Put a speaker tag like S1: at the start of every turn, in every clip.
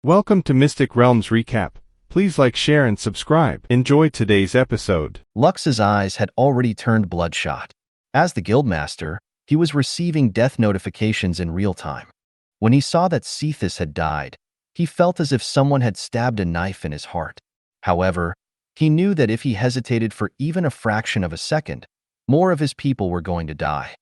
S1: Welcome to Mystic Realms Recap. Please like, share, and subscribe. Enjoy today's episode.
S2: Lux's eyes had already turned bloodshot. As the guildmaster, he was receiving death notifications in real time. When he saw that Cephas had died, he felt as if someone had stabbed a knife in his heart. However, he knew that if he hesitated for even a fraction of a second, more of his people were going to die.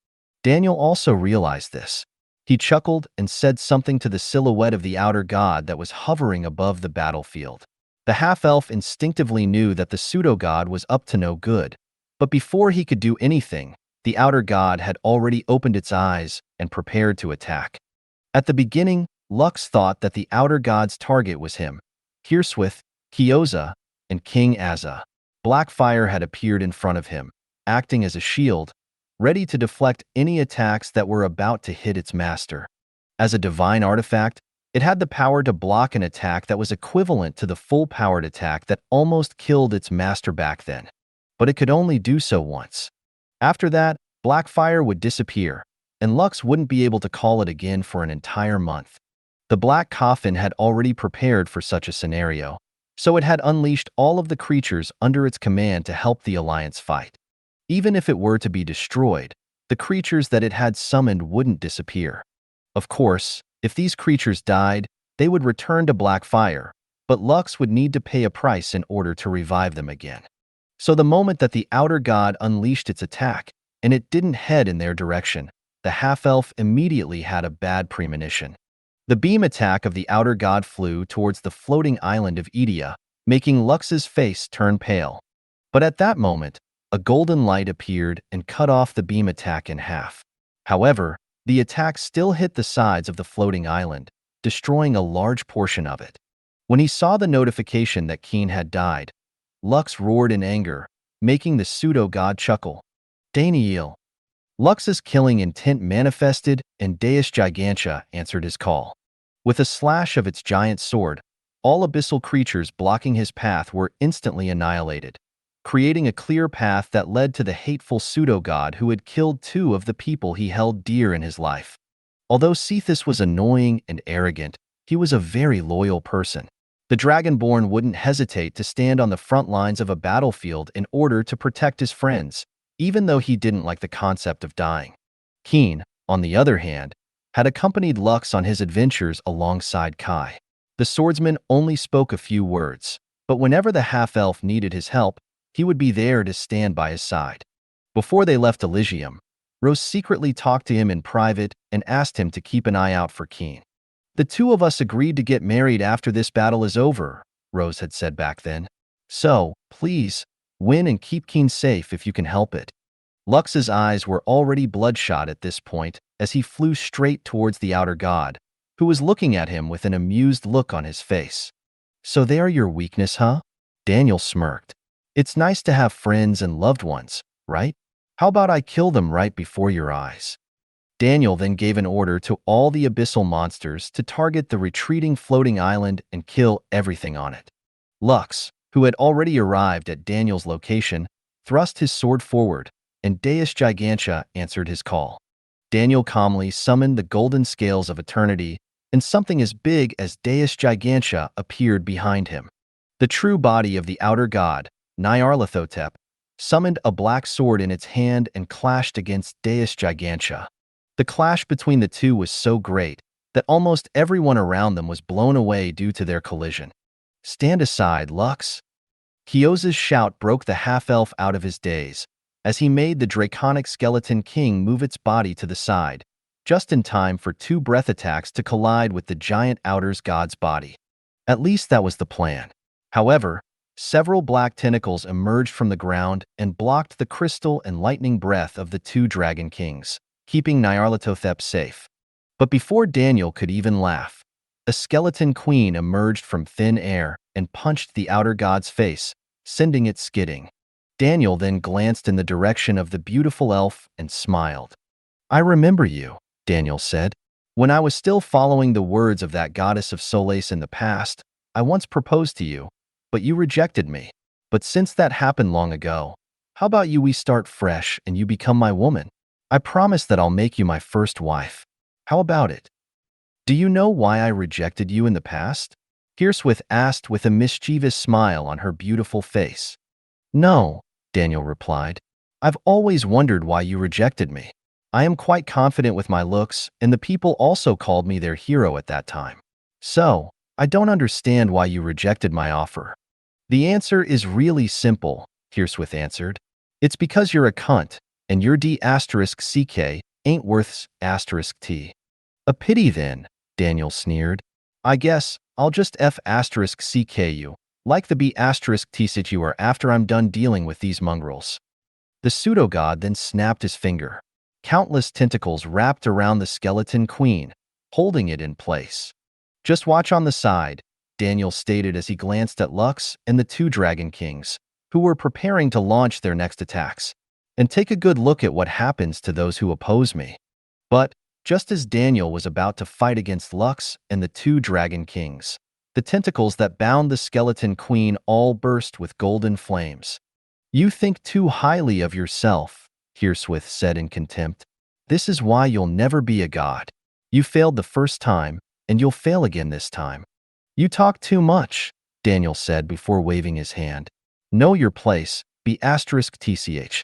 S2: Daniel also realized this. He chuckled and said something to the silhouette of the outer god that was hovering above the battlefield. The half-elf instinctively knew that the pseudo-god was up to no good, but before he could do anything, the outer god had already opened its eyes and prepared to attack. At the beginning, Lux thought that the outer god's target was him, Hirswith, Kyoza, and King Azza. Black fire had appeared in front of him, acting as a shield, ready to deflect any attacks that were about to hit its master. As a divine artifact, it had the power to block an attack that was equivalent to the full-powered attack that almost killed its master back then. But it could only do so once. After that, black fire would disappear, and Lux wouldn't be able to call it again for an entire month. The Black Coffin had already prepared for such a scenario, so it had unleashed all of the creatures under its command to help the Alliance fight. Even if it were to be destroyed, the creatures that it had summoned wouldn't disappear. Of course, if these creatures died, they would return to black fire, but Lux would need to pay a price in order to revive them again. So the moment that the outer god unleashed its attack, and it didn't head in their direction, the half-elf immediately had a bad premonition. The beam attack of the outer god flew towards the floating island of Edia, making Lux's face turn pale. But at that moment, a golden light appeared and cut off the beam attack in half. However, the attack still hit the sides of the floating island, destroying a large portion of it. When he saw the notification that Keen had died, Lux roared in anger, making the pseudo-god chuckle. Daniel. Lux's killing intent manifested, and Deus Gigantia answered his call. With a slash of its giant sword, all abyssal creatures blocking his path were instantly annihilated, creating a clear path that led to the hateful pseudo-god who had killed two of the people he held dear in his life. Although Cephas was annoying and arrogant, he was a very loyal person. The Dragonborn wouldn't hesitate to stand on the front lines of a battlefield in order to protect his friends, even though he didn't like the concept of dying. Keen, on the other hand, had accompanied Lux on his adventures alongside Kai. The swordsman only spoke a few words, but whenever the half-elf needed his help, he would be there to stand by his side. Before they left Elysium, Rose secretly talked to him in private and asked him to keep an eye out for Keen. "The two of us agreed to get married after this battle is over," Rose had said back then. "So, please, win and keep Keen safe if you can help it." Lux's eyes were already bloodshot at this point as he flew straight towards the outer god, who was looking at him with an amused look on his face. "So they are your weakness, huh?" Daniel smirked. "It's nice to have friends and loved ones, right? How about I kill them right before your eyes?" Daniel then gave an order to all the abyssal monsters to target the retreating floating island and kill everything on it. Lux, who had already arrived at Daniel's location, thrust his sword forward, and Deus Gigantia answered his call. Daniel calmly summoned the golden scales of eternity, and something as big as Deus Gigantia appeared behind him. The true body of the outer god, Nyarlathotep, summoned a black sword in its hand and clashed against Deus Gigantia. The clash between the two was so great that almost everyone around them was blown away due to their collision. "Stand aside, Lux." Kyoza's shout broke the half-elf out of his daze, as he made the draconic skeleton king move its body to the side, just in time for two breath attacks to collide with the giant outer god's body. At least that was the plan. However, several black tentacles emerged from the ground and blocked the crystal and lightning breath of the two dragon kings, keeping Nyarlathotep safe. But before Daniel could even laugh, a skeleton queen emerged from thin air and punched the outer god's face, sending it skidding. Daniel then glanced in the direction of the beautiful elf and smiled. "I remember you," Daniel said. "When I was still following the words of that goddess of Solais in the past, I once proposed to you, but you rejected me. But since that happened long ago, how about we start fresh and you become my woman? I promise that I'll make you my first wife. How about it?" "Do you know why I rejected you in the past?" Hearswith asked with a mischievous smile on her beautiful face. No, Daniel replied. I've always wondered why you rejected me. I am quite confident with my looks, and the people also called me their hero at that time. So, I don't understand why you rejected my offer. The answer is really simple, Hearswith answered. It's because you're a cunt, and your D*CK ain't worth *T. A pity then, Daniel sneered. I guess I'll just F*CK you, like the B*T you are after I'm done dealing with these mongrels. The pseudo-god then snapped his finger. Countless tentacles wrapped around the skeleton queen, holding it in place. Just watch on the side, Daniel stated as he glanced at Lux and the two Dragon Kings, who were preparing to launch their next attacks. And take a good look at what happens to those who oppose me. But, just as Daniel was about to fight against Lux and the two Dragon Kings, the tentacles that bound the skeleton queen all burst with golden flames. You think too highly of yourself, Hearswith said in contempt. This is why you'll never be a god. You failed the first time, and you'll fail again this time. You talk too much, Daniel said before waving his hand. Know your place, B*TCH.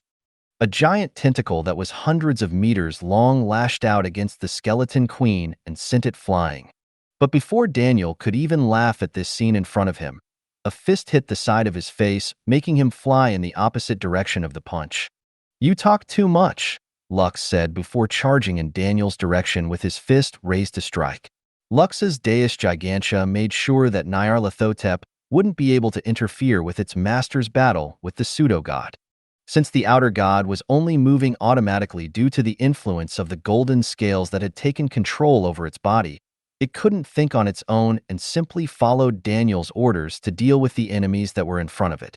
S2: A giant tentacle that was hundreds of meters long lashed out against the skeleton queen and sent it flying. But before Daniel could even laugh at this scene in front of him, a fist hit the side of his face, making him fly in the opposite direction of the punch. You talk too much, Lux said before charging in Daniel's direction with his fist raised to strike. Lux's Deus Gigantia made sure that Nyarlathotep wouldn't be able to interfere with its master's battle with the pseudo-god. Since the outer god was only moving automatically due to the influence of the golden scales that had taken control over its body, it couldn't think on its own and simply followed Daniel's orders to deal with the enemies that were in front of it.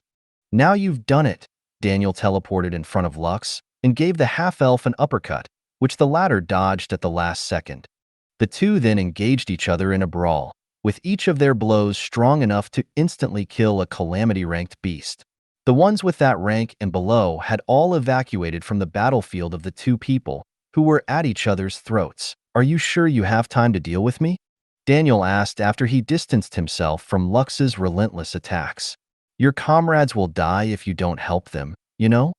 S2: Now you've done it, Daniel teleported in front of Lux and gave the half-elf an uppercut, which the latter dodged at the last second. The two then engaged each other in a brawl, with each of their blows strong enough to instantly kill a calamity-ranked beast. The ones with that rank and below had all evacuated from the battlefield of the two people, who were at each other's throats. Are you sure you have time to deal with me? Daniel asked after he distanced himself from Lux's relentless attacks. Your comrades will die if you don't help them, you know?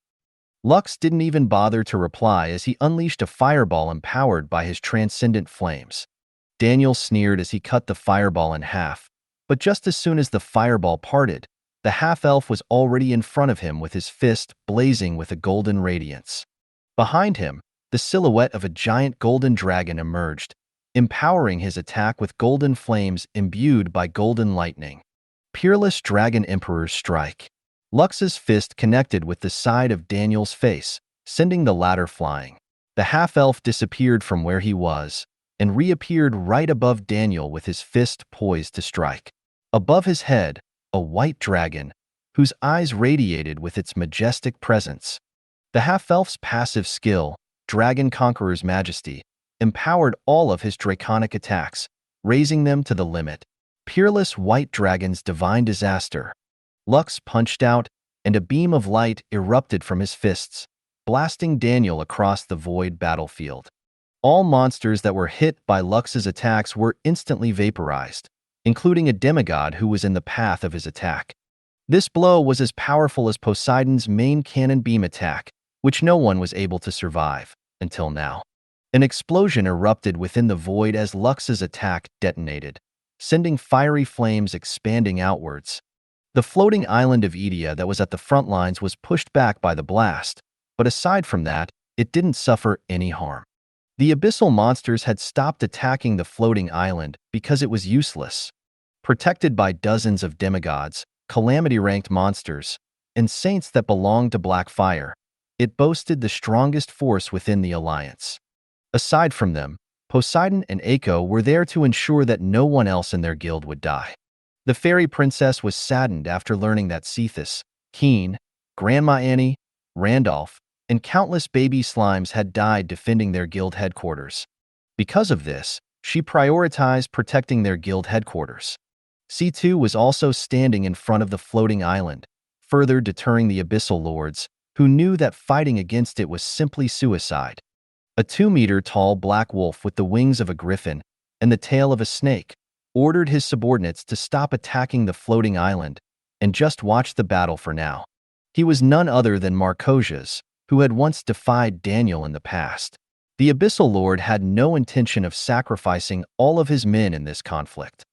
S2: Lux didn't even bother to reply as he unleashed a fireball empowered by his transcendent flames. Daniel sneered as he cut the fireball in half, but just as soon as the fireball parted, the half-elf was already in front of him with his fist blazing with a golden radiance. Behind him, the silhouette of a giant golden dragon emerged, empowering his attack with golden flames imbued by golden lightning. Peerless Dragon Emperor's Strike. Lux's fist connected with the side of Daniel's face, sending the latter flying. The half-elf disappeared from where he was and reappeared right above Daniel with his fist poised to strike. Above his head, a white dragon, whose eyes radiated with its majestic presence. The half-elf's passive skill, Dragon Conqueror's Majesty, empowered all of his draconic attacks, raising them to the limit. Peerless White Dragon's Divine Disaster. Lux punched out, and a beam of light erupted from his fists, blasting Daniel across the void battlefield. All monsters that were hit by Lux's attacks were instantly vaporized, including a demigod who was in the path of his attack. This blow was as powerful as Poseidon's main cannon beam attack, which no one was able to survive, until now. An explosion erupted within the void as Lux's attack detonated, sending fiery flames expanding outwards. The floating island of Edea that was at the front lines was pushed back by the blast, but aside from that, it didn't suffer any harm. The abyssal monsters had stopped attacking the floating island because it was useless. Protected by dozens of demigods, calamity-ranked monsters, and saints that belonged to Blackfire, it boasted the strongest force within the alliance. Aside from them, Poseidon and Echo were there to ensure that no one else in their guild would die. The fairy princess was saddened after learning that Cephas, Keen, Grandma Annie, Randolph, and countless baby slimes had died defending their guild headquarters. Because of this, she prioritized protecting their guild headquarters. C2 was also standing in front of the floating island, further deterring the abyssal lords, who knew that fighting against it was simply suicide. A 2-meter-tall black wolf with the wings of a griffin and the tail of a snake, ordered his subordinates to stop attacking the floating island and just watch the battle for now. He was none other than Marcosius, who had once defied Daniel in the past. The Abyssal Lord had no intention of sacrificing all of his men in this conflict.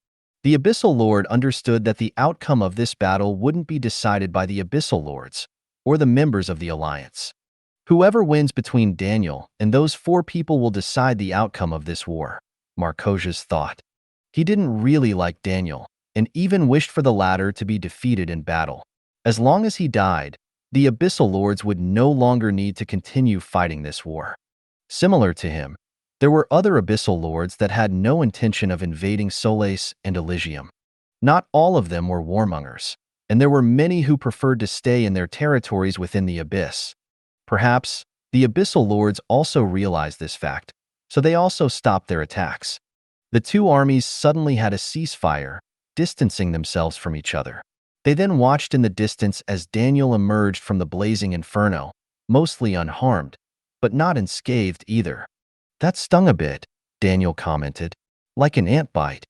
S2: The Abyssal Lord understood that the outcome of this battle wouldn't be decided by the Abyssal Lords or the members of the Alliance. Whoever wins between Daniel and those 4 people will decide the outcome of this war, Marcosius thought. He didn't really like Daniel and even wished for the latter to be defeated in battle. As long as he died, the Abyssal Lords would no longer need to continue fighting this war. Similar to him, there were other Abyssal Lords that had no intention of invading Solais and Elysium. Not all of them were warmongers, and there were many who preferred to stay in their territories within the Abyss. Perhaps, the Abyssal Lords also realized this fact, so they also stopped their attacks. The 2 armies suddenly had a ceasefire, distancing themselves from each other. They then watched in the distance as Daniel emerged from the blazing inferno, mostly unharmed, but not unscathed either. "That stung a bit," Daniel commented. "Like an ant bite."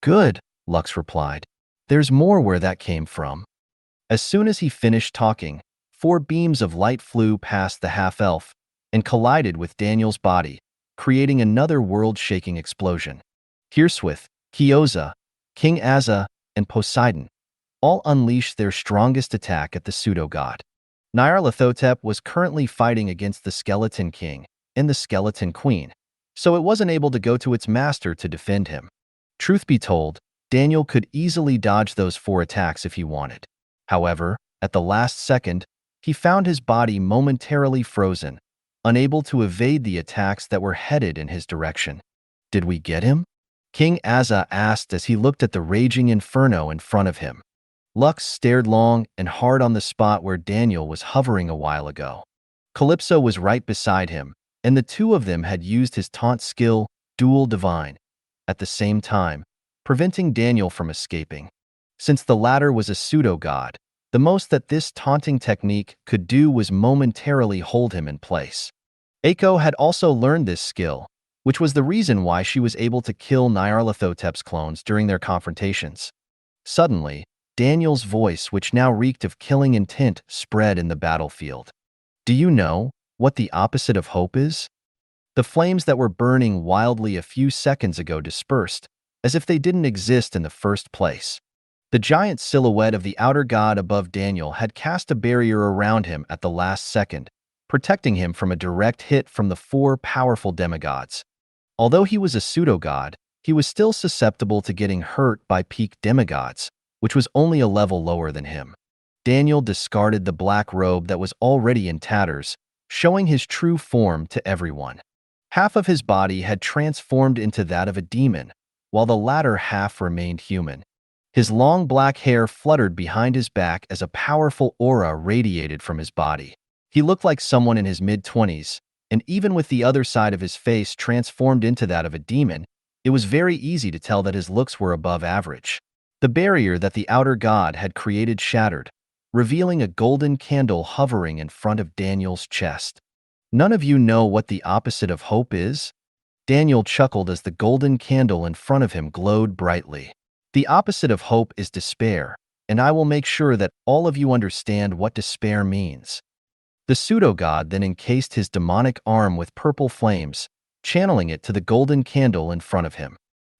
S2: "Good," Lux replied. "There's more where that came from." As soon as he finished talking, 4 beams of light flew past the half-elf and collided with Daniel's body, creating another world-shaking explosion. Hirswith, Kyoza, King Azza, and Poseidon all unleashed their strongest attack at the pseudo-god. Nyarlathotep was currently fighting against the Skeleton King and the Skeleton Queen, so it wasn't able to go to its master to defend him. Truth be told, Daniel could easily dodge those 4 attacks if he wanted. However, at the last second, he found his body momentarily frozen, unable to evade the attacks that were headed in his direction. "Did we get him?" King Azza asked as he looked at the raging inferno in front of him. Lux stared long and hard on the spot where Daniel was hovering a while ago. Calypso was right beside him, and the 2 of them had used his taunt skill, Dual Divine, at the same time, preventing Daniel from escaping. Since the latter was a pseudo-god, the most that this taunting technique could do was momentarily hold him in place. Eiko had also learned this skill, which was the reason why she was able to kill Nyarlathotep's clones during their confrontations. Suddenly, Daniel's voice, which now reeked of killing intent, spread in the battlefield. "Do you know what the opposite of hope is?" The flames that were burning wildly a few seconds ago dispersed, as if they didn't exist in the first place. The giant silhouette of the outer god above Daniel had cast a barrier around him at the last second, protecting him from a direct hit from the 4 powerful demigods. Although he was a pseudo-god, he was still susceptible to getting hurt by peak demigods, which was only a level lower than him. Daniel discarded the black robe that was already in tatters, showing his true form to everyone. Half of his body had transformed into that of a demon, while the latter half remained human. His long black hair fluttered behind his back as a powerful aura radiated from his body. He looked like someone in his mid-20s, and even with the other side of his face transformed into that of a demon, it was very easy to tell that his looks were above average. The barrier that the outer god had created shattered, revealing a golden candle hovering in front of Daniel's chest. "None of you know what the opposite of hope is?" Daniel chuckled as the golden candle in front of him glowed brightly. "The opposite of hope is despair, and I will make sure that all of you understand what despair means." The pseudo-god then encased his demonic arm with purple flames, channeling it to the golden candle in front of him.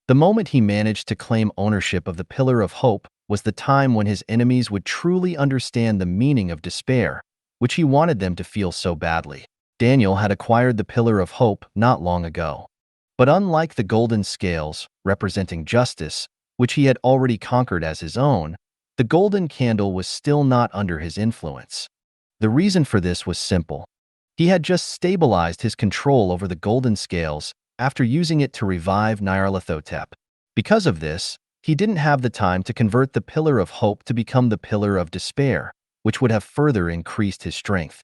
S2: The moment he managed to claim ownership of the Pillar of Hope was the time when his enemies would truly understand the meaning of despair, which he wanted them to feel so badly. Daniel had acquired the Pillar of Hope not long ago. But unlike the golden scales, representing justice, which he had already conquered as his own, the golden candle was still not under his influence. The reason for this was simple. He had just stabilized his control over the golden scales after using it to revive Nyarlathotep. Because of this, he didn't have the time to convert the Pillar of Hope to become the Pillar of Despair, which would have further increased his strength.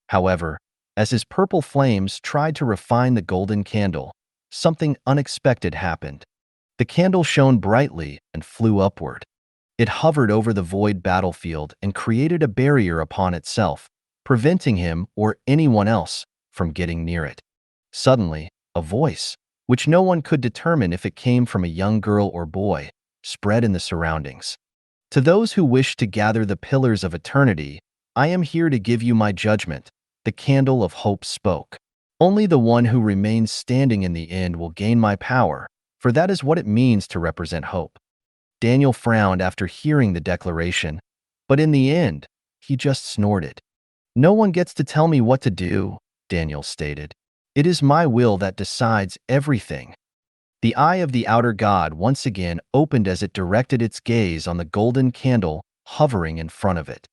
S2: However, as his purple flames tried to refine the golden candle, something unexpected happened. The candle shone brightly and flew upward. It hovered over the void battlefield and created a barrier upon itself, preventing him or anyone else from getting near it. Suddenly, a voice, which no one could determine if it came from a young girl or boy, spread in the surroundings. To those who wish to gather the pillars of eternity, I am here to give you my judgment, the candle of hope spoke. Only the one who remains standing in the end will gain my power, for that is what it means to represent hope. Daniel frowned after hearing the declaration, but in the end, he just snorted. No one gets to tell me what to do, Daniel stated. It is my will that decides everything. The eye of the outer god once again opened as it directed its gaze on the golden candle hovering in front of it.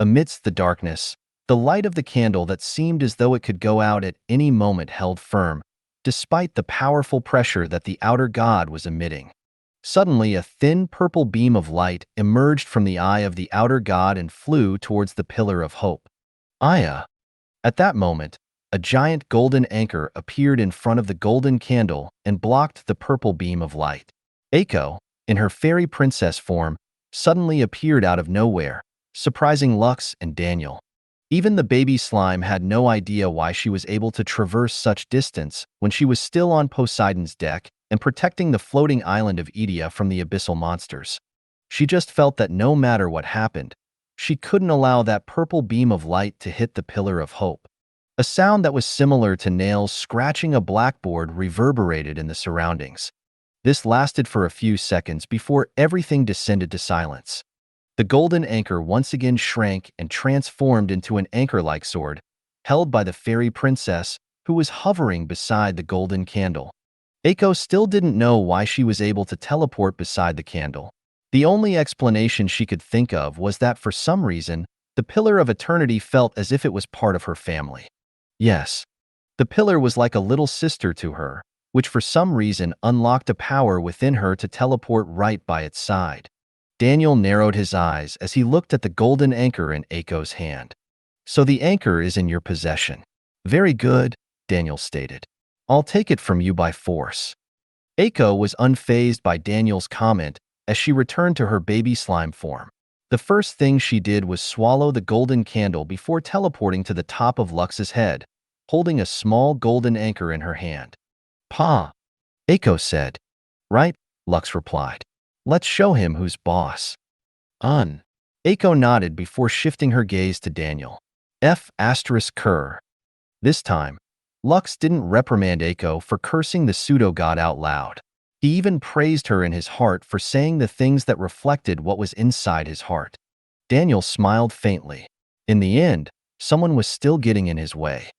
S2: Amidst the darkness, the light of the candle that seemed as though it could go out at any moment held firm, despite the powerful pressure that the outer god was emitting. Suddenly, a thin purple beam of light emerged from the eye of the outer god and flew towards the pillar of hope. Aya. At that moment, a giant golden anchor appeared in front of the golden candle and blocked the purple beam of light. Eiko, in her fairy princess form, suddenly appeared out of nowhere, surprising Lux and Daniel. Even the baby slime had no idea why she was able to traverse such distance when she was still on Poseidon's deck and protecting the floating island of Edea from the abyssal monsters. She just felt that no matter what happened, she couldn't allow that purple beam of light to hit the pillar of hope. A sound that was similar to nails scratching a blackboard reverberated in the surroundings. This lasted for a few seconds before everything descended to silence. The golden anchor once again shrank and transformed into an anchor-like sword, held by the fairy princess who was hovering beside the golden candle. Eiko still didn't know why she was able to teleport beside the candle. The only explanation she could think of was that for some reason, the Pillar of Eternity felt as if it was part of her family. Yes, the pillar was like a little sister to her, which for some reason unlocked a power within her to teleport right by its side. Daniel narrowed his eyes as he looked at the golden anchor in Eiko's hand. So the anchor is in your possession. Very good, Daniel stated. I'll take it from you by force. Eiko was unfazed by Daniel's comment as she returned to her baby slime form. The first thing she did was swallow the golden candle before teleporting to the top of Lux's head, holding a small golden anchor in her hand. Pa, Eiko said. Right, Lux replied. Let's show him who's boss. Eiko nodded before shifting her gaze to Daniel. F***Cur. This time, Lux didn't reprimand Eiko for cursing the pseudo-god out loud. He even praised her in his heart for saying the things that reflected what was inside his heart. Daniel smiled faintly. In the end, someone was still getting in his way.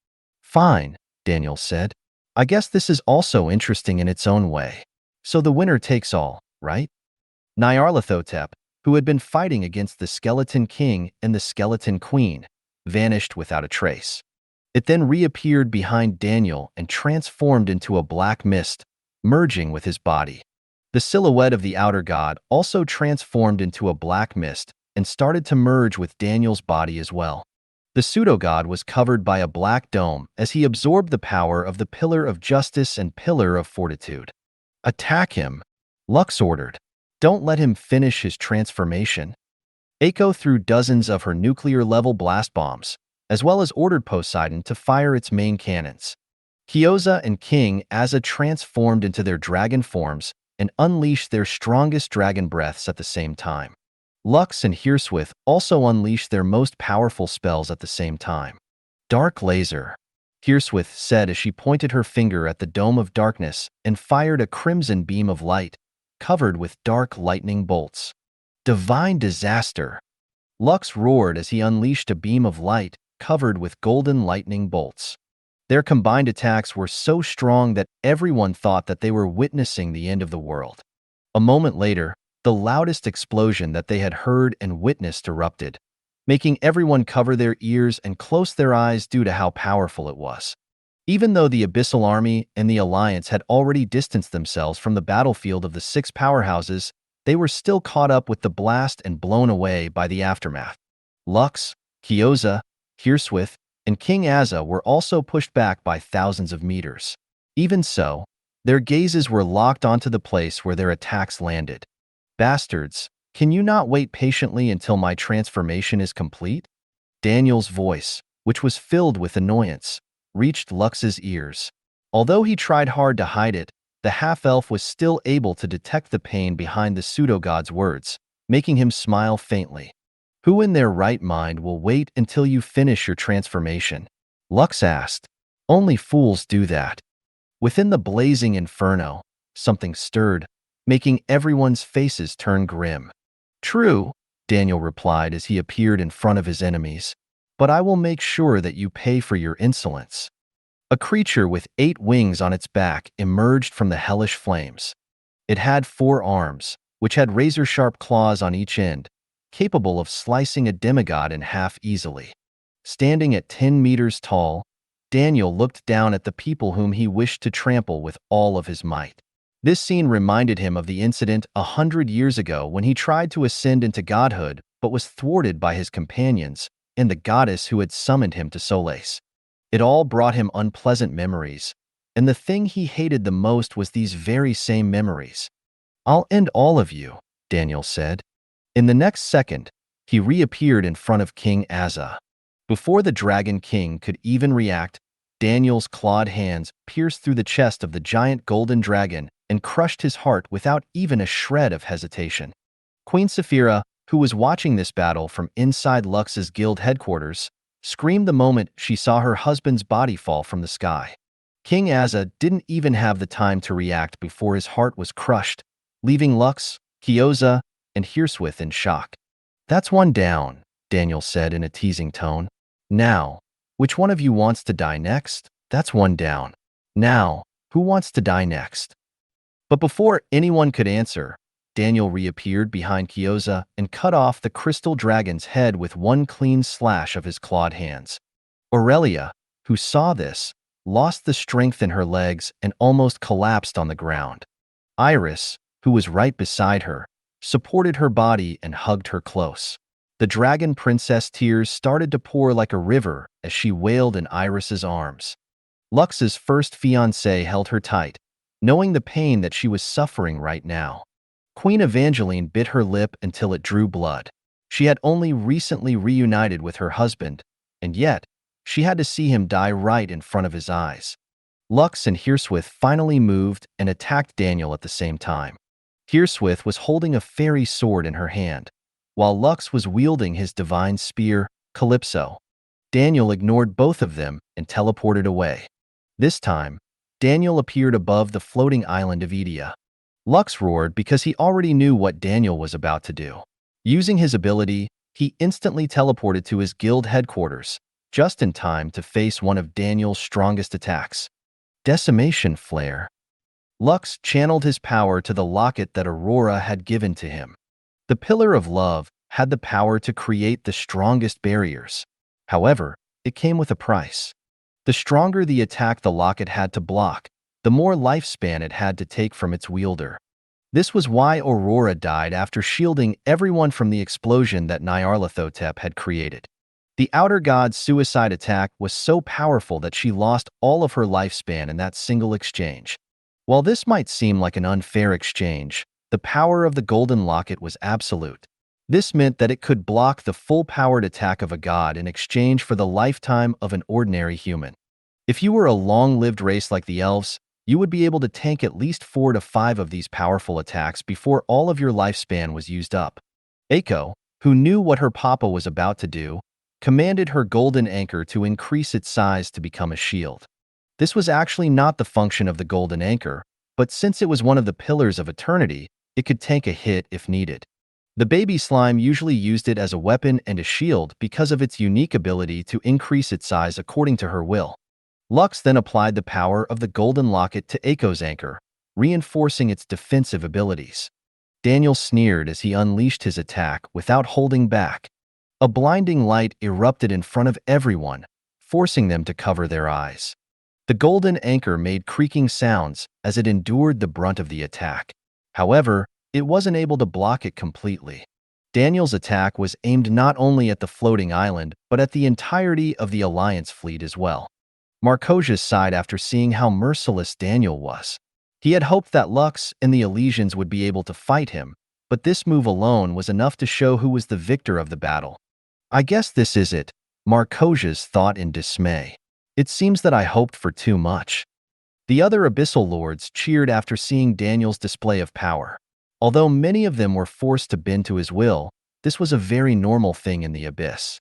S2: Fine, Daniel said. I guess this is also interesting in its own way. So the winner takes all, right? Nyarlathotep, who had been fighting against the Skeleton King and the Skeleton Queen, vanished without a trace. It then reappeared behind Daniel and transformed into a black mist, merging with his body. The silhouette of the outer god also transformed into a black mist and started to merge with Daniel's body as well. The pseudo-god was covered by a black dome as he absorbed the power of the Pillar of Justice and Pillar of Fortitude. Attack him, Lux ordered. Don't let him finish his transformation. Eiko threw dozens of her nuclear-level blast bombs, as well as ordered Poseidon to fire its main cannons. Kyoza and King Asa transformed into their dragon forms and unleashed their strongest dragon breaths at the same time. Lux and Hirswith also unleashed their most powerful spells at the same time. Dark Laser, Hirswith said as she pointed her finger at the Dome of Darkness and fired a crimson beam of light, covered with dark lightning bolts. Divine Disaster, Lux roared as he unleashed a beam of light covered with golden lightning bolts. Their combined attacks were so strong that everyone thought that they were witnessing the end of the world. A moment later, the loudest explosion that they had heard and witnessed erupted, making everyone cover their ears and close their eyes due to how powerful it was. Even though the Abyssal Army and the Alliance had already distanced themselves from the battlefield of the six powerhouses, they were still caught up with the blast and blown away by the aftermath. Lux, Kyoza, Hirswith, and King Asa were also pushed back by thousands of meters. Even so, their gazes were locked onto the place where their attacks landed. Bastards, can you not wait patiently until my transformation is complete? Daniel's voice, which was filled with annoyance, reached Lux's ears. Although he tried hard to hide it, the half-elf was still able to detect the pain behind the pseudo-god's words, making him smile faintly. "Who in their right mind will wait until you finish your transformation?" Lux asked. "Only fools do that." Within the blazing inferno, something stirred, making everyone's faces turn grim. "True," Daniel replied as he appeared in front of his enemies, "but I will make sure that you pay for your insolence." A creature with 8 wings on its back emerged from the hellish flames. It had 4 arms, which had razor-sharp claws on each end, capable of slicing a demigod in half easily. Standing at 10 meters tall, Daniel looked down at the people whom he wished to trample with all of his might. This scene reminded him of the incident 100 years ago when he tried to ascend into godhood but was thwarted by his companions and the goddess who had summoned him to Solais. It all brought him unpleasant memories, and the thing he hated the most was these very same memories. "I'll end all of you," Daniel said. In the next second, he reappeared in front of King Azza. Before the Dragon King could even react, Daniel's clawed hands pierced through the chest of the giant golden dragon and crushed his heart without even a shred of hesitation. Queen Saphira, who was watching this battle from inside Lux's guild headquarters, screamed the moment she saw her husband's body fall from the sky. King Azza didn't even have the time to react before his heart was crushed, leaving Lux, Kyoza, and Hirswith in shock. "That's one down," Daniel said in a teasing tone. "Now, which one of you wants to die next? That's one down. Now, who wants to die next?" But before anyone could answer, Daniel reappeared behind Kyoza and cut off the crystal dragon's head with one clean slash of his clawed hands. Aurelia, who saw this, lost the strength in her legs and almost collapsed on the ground. Iris, who was right beside her, supported her body and hugged her close. The dragon princess tears started to pour like a river as she wailed in Iris's arms. Lux's first fiancé held her tight, knowing the pain that she was suffering right now. Queen Evangeline bit her lip until it drew blood. She had only recently reunited with her husband, and yet, she had to see him die right in front of his eyes. Lux and Hirswith finally moved and attacked Daniel at the same time. Hirswith was holding a fairy sword in her hand, while Lux was wielding his divine spear, Calypso. Daniel ignored both of them and teleported away. This time, Daniel appeared above the floating island of Edea. Lux roared because he already knew what Daniel was about to do. Using his ability, he instantly teleported to his guild headquarters, just in time to face one of Daniel's strongest attacks. Decimation Flare. Lux channeled his power to the locket that Aurora had given to him. The Pillar of Love had the power to create the strongest barriers. However, it came with a price. The stronger the attack the locket had to block, the more lifespan it had to take from its wielder. This was why Aurora died after shielding everyone from the explosion that Nyarlathotep had created. The Outer God's suicide attack was so powerful that she lost all of her lifespan in that single exchange. While this might seem like an unfair exchange, the power of the Golden Locket was absolute. This meant that it could block the full-powered attack of a god in exchange for the lifetime of an ordinary human. If you were a long-lived race like the elves, you would be able to tank at least 4 to 5 of these powerful attacks before all of your lifespan was used up. Eiko, who knew what her papa was about to do, commanded her golden anchor to increase its size to become a shield. This was actually not the function of the golden anchor, but since it was one of the pillars of eternity, it could tank a hit if needed. The baby slime usually used it as a weapon and a shield because of its unique ability to increase its size according to her will. Lux then applied the power of the golden locket to Eiko's anchor, reinforcing its defensive abilities. Daniel sneered as he unleashed his attack without holding back. A blinding light erupted in front of everyone, forcing them to cover their eyes. The golden anchor made creaking sounds as it endured the brunt of the attack. However, it wasn't able to block it completely. Daniel's attack was aimed not only at the floating island, but at the entirety of the Alliance fleet as well. Markosius sighed after seeing how merciless Daniel was. He had hoped that Lux and the Elysians would be able to fight him, but this move alone was enough to show who was the victor of the battle. "I guess this is it," Markosius thought in dismay. "It seems that I hoped for too much." The other abyssal lords cheered after seeing Daniel's display of power. Although many of them were forced to bend to his will, this was a very normal thing in the abyss.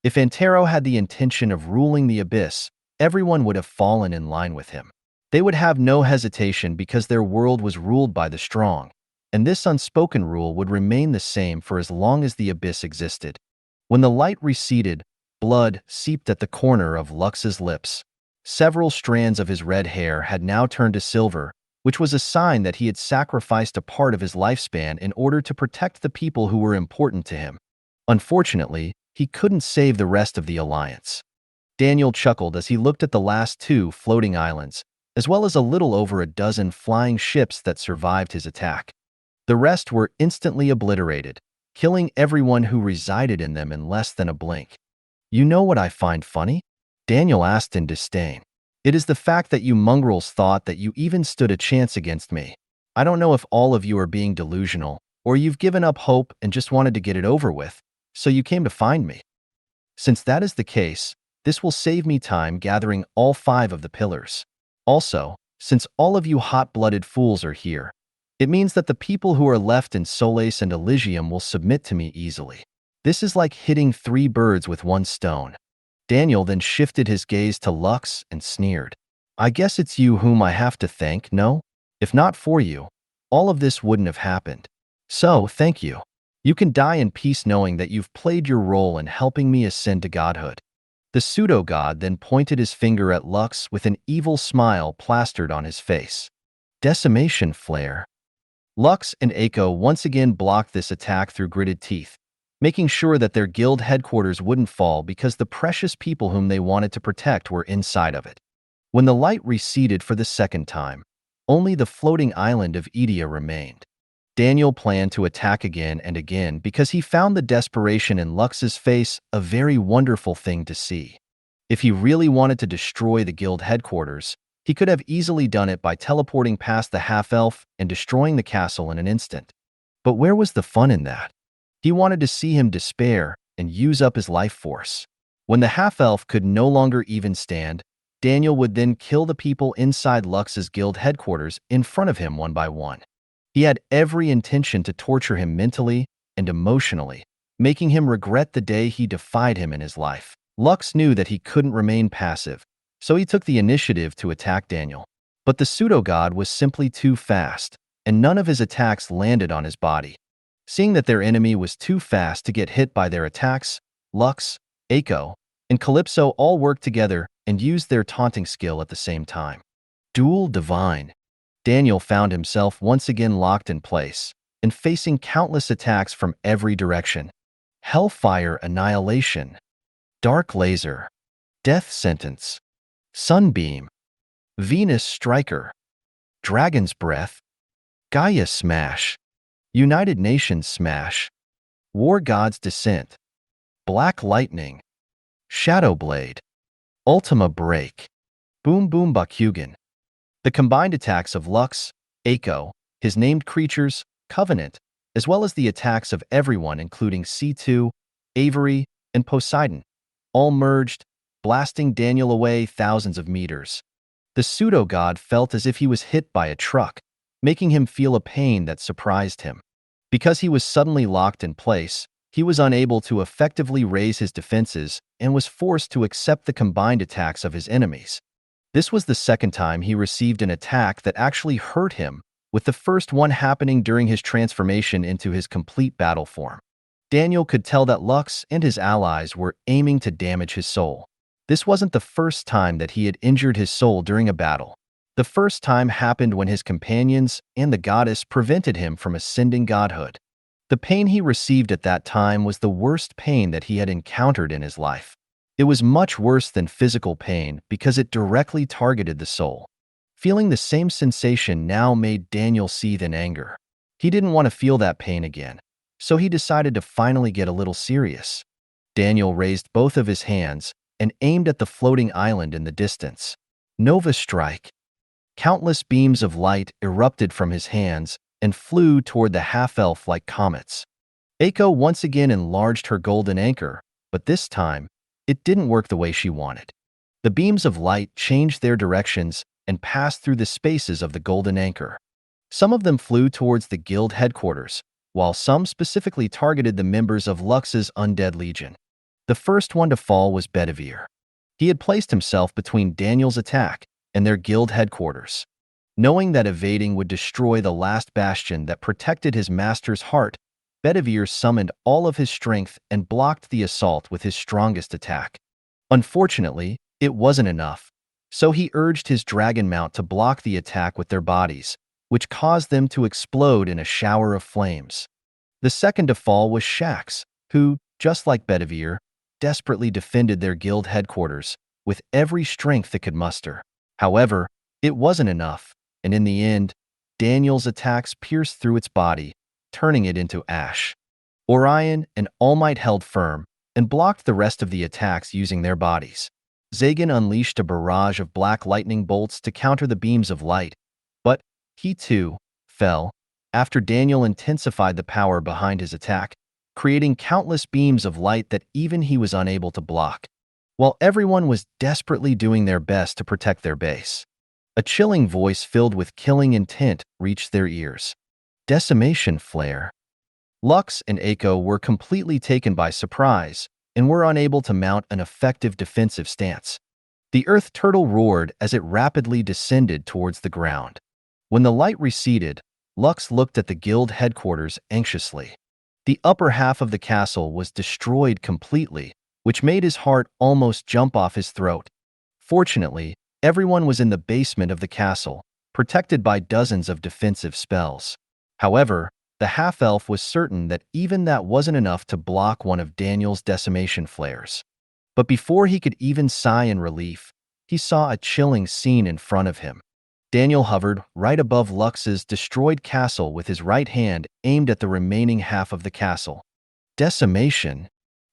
S2: If Antero had the intention of ruling the abyss, everyone would have fallen in line with him. They would have no hesitation because their world was ruled by the strong, and this unspoken rule would remain the same for as long as the abyss existed. When the light receded, blood seeped at the corner of Lux's lips. Several strands of his red hair had now turned to silver, which was a sign that he had sacrificed a part of his lifespan in order to protect the people who were important to him. Unfortunately, he couldn't save the rest of the alliance. Daniel chuckled as he looked at the last 2 floating islands, as well as a little over a dozen flying ships that survived his attack. The rest were instantly obliterated, killing everyone who resided in them in less than a blink. "You know what I find funny?" Daniel asked in disdain. "It is the fact that you mongrels thought that you even stood a chance against me. I don't know if all of you are being delusional, or you've given up hope and just wanted to get it over with, so you came to find me. Since that is the case, this will save me time gathering all 5 of the pillars. Also, since all of you hot-blooded fools are here, it means that the people who are left in Solais and Elysium will submit to me easily. This is like hitting 3 birds with 1 stone." Daniel then shifted his gaze to Lux and sneered. "I guess it's you whom I have to thank, no? If not for you, all of this wouldn't have happened. So, thank you. You can die in peace knowing that you've played your role in helping me ascend to godhood." The pseudo-god then pointed his finger at Lux with an evil smile plastered on his face. Decimation flare. Lux and Eiko once again blocked this attack through gritted teeth, making sure that their guild headquarters wouldn't fall because the precious people whom they wanted to protect were inside of it. When the light receded for the second time, only the floating island of Edia remained. Daniel planned to attack again and again because he found the desperation in Lux's face a very wonderful thing to see. If he really wanted to destroy the guild headquarters, he could have easily done it by teleporting past the half-elf and destroying the castle in an instant. But where was the fun in that? He wanted to see him despair and use up his life force. When the half-elf could no longer even stand, Daniel would then kill the people inside Lux's guild headquarters in front of him one by one. He had every intention to torture him mentally and emotionally, making him regret the day he defied him in his life. Lux knew that he couldn't remain passive, so he took the initiative to attack Daniel. But the pseudo-god was simply too fast, and none of his attacks landed on his body. Seeing that their enemy was too fast to get hit by their attacks, Lux, Eiko, and Calypso all worked together and used their taunting skill at the same time. Duel Divine. Daniel found himself once again locked in place and facing countless attacks from every direction. Hellfire Annihilation, Dark Laser, Death Sentence, Sunbeam, Venus Striker, Dragon's Breath, Gaia Smash, United Nations Smash, War God's Descent, Black Lightning, Shadow Blade, Ultima Break, Boom Boom Bakugan. The combined attacks of Lux, Eiko, his named creatures, Covenant, as well as the attacks of everyone including C2, Avery, and Poseidon, all merged, blasting Daniel away thousands of meters. The pseudo-god felt as if he was hit by a truck, making him feel a pain that surprised him. Because he was suddenly locked in place, he was unable to effectively raise his defenses and was forced to accept the combined attacks of his enemies. This was the second time he received an attack that actually hurt him, with the first one happening during his transformation into his complete battle form. Daniel could tell that Lux and his allies were aiming to damage his soul. This wasn't the first time that he had injured his soul during a battle. The first time happened when his companions and the goddess prevented him from ascending godhood. The pain he received at that time was the worst pain that he had encountered in his life. It was much worse than physical pain because it directly targeted the soul. Feeling the same sensation now made Daniel seethe in anger. He didn't want to feel that pain again, so he decided to finally get a little serious. Daniel raised both of his hands and aimed at the floating island in the distance. Nova Strike. Countless beams of light erupted from his hands and flew toward the half-elf like comets. Eiko once again enlarged her golden anchor, but this time, it didn't work the way she wanted. The beams of light changed their directions and passed through the spaces of the golden anchor. Some of them flew towards the guild headquarters, while some specifically targeted the members of Lux's undead legion. The first one to fall was Bedivere. He had placed himself between Daniel's attack and their guild headquarters. Knowing that evading would destroy the last bastion that protected his master's heart, Bedivere summoned all of his strength and blocked the assault with his strongest attack. Unfortunately, it wasn't enough, so he urged his dragon mount to block the attack with their bodies, which caused them to explode in a shower of flames. The second to fall was Shax, who, just like Bedivere, desperately defended their guild headquarters with every strength it could muster. However, it wasn't enough, and in the end, Daniel's attacks pierced through its body, turning it into ash. Orion and All Might held firm and blocked the rest of the attacks using their bodies. Zagan unleashed a barrage of black lightning bolts to counter the beams of light, but he too fell after Daniel intensified the power behind his attack, creating countless beams of light that even he was unable to block. While everyone was desperately doing their best to protect their base, a chilling voice filled with killing intent reached their ears. Decimation Flare. Lux and Eiko were completely taken by surprise and were unable to mount an effective defensive stance. The earth turtle roared as it rapidly descended towards the ground. When the light receded, Lux looked at the guild headquarters anxiously. The upper half of the castle was destroyed completely, which made his heart almost jump off his throat. Fortunately, everyone was in the basement of the castle, protected by dozens of defensive spells. However, the half-elf was certain that even that wasn't enough to block one of Daniel's decimation flares. But before he could even sigh in relief, he saw a chilling scene in front of him. Daniel hovered right above Lux's destroyed castle with his right hand aimed at the remaining half of the castle. Decimation.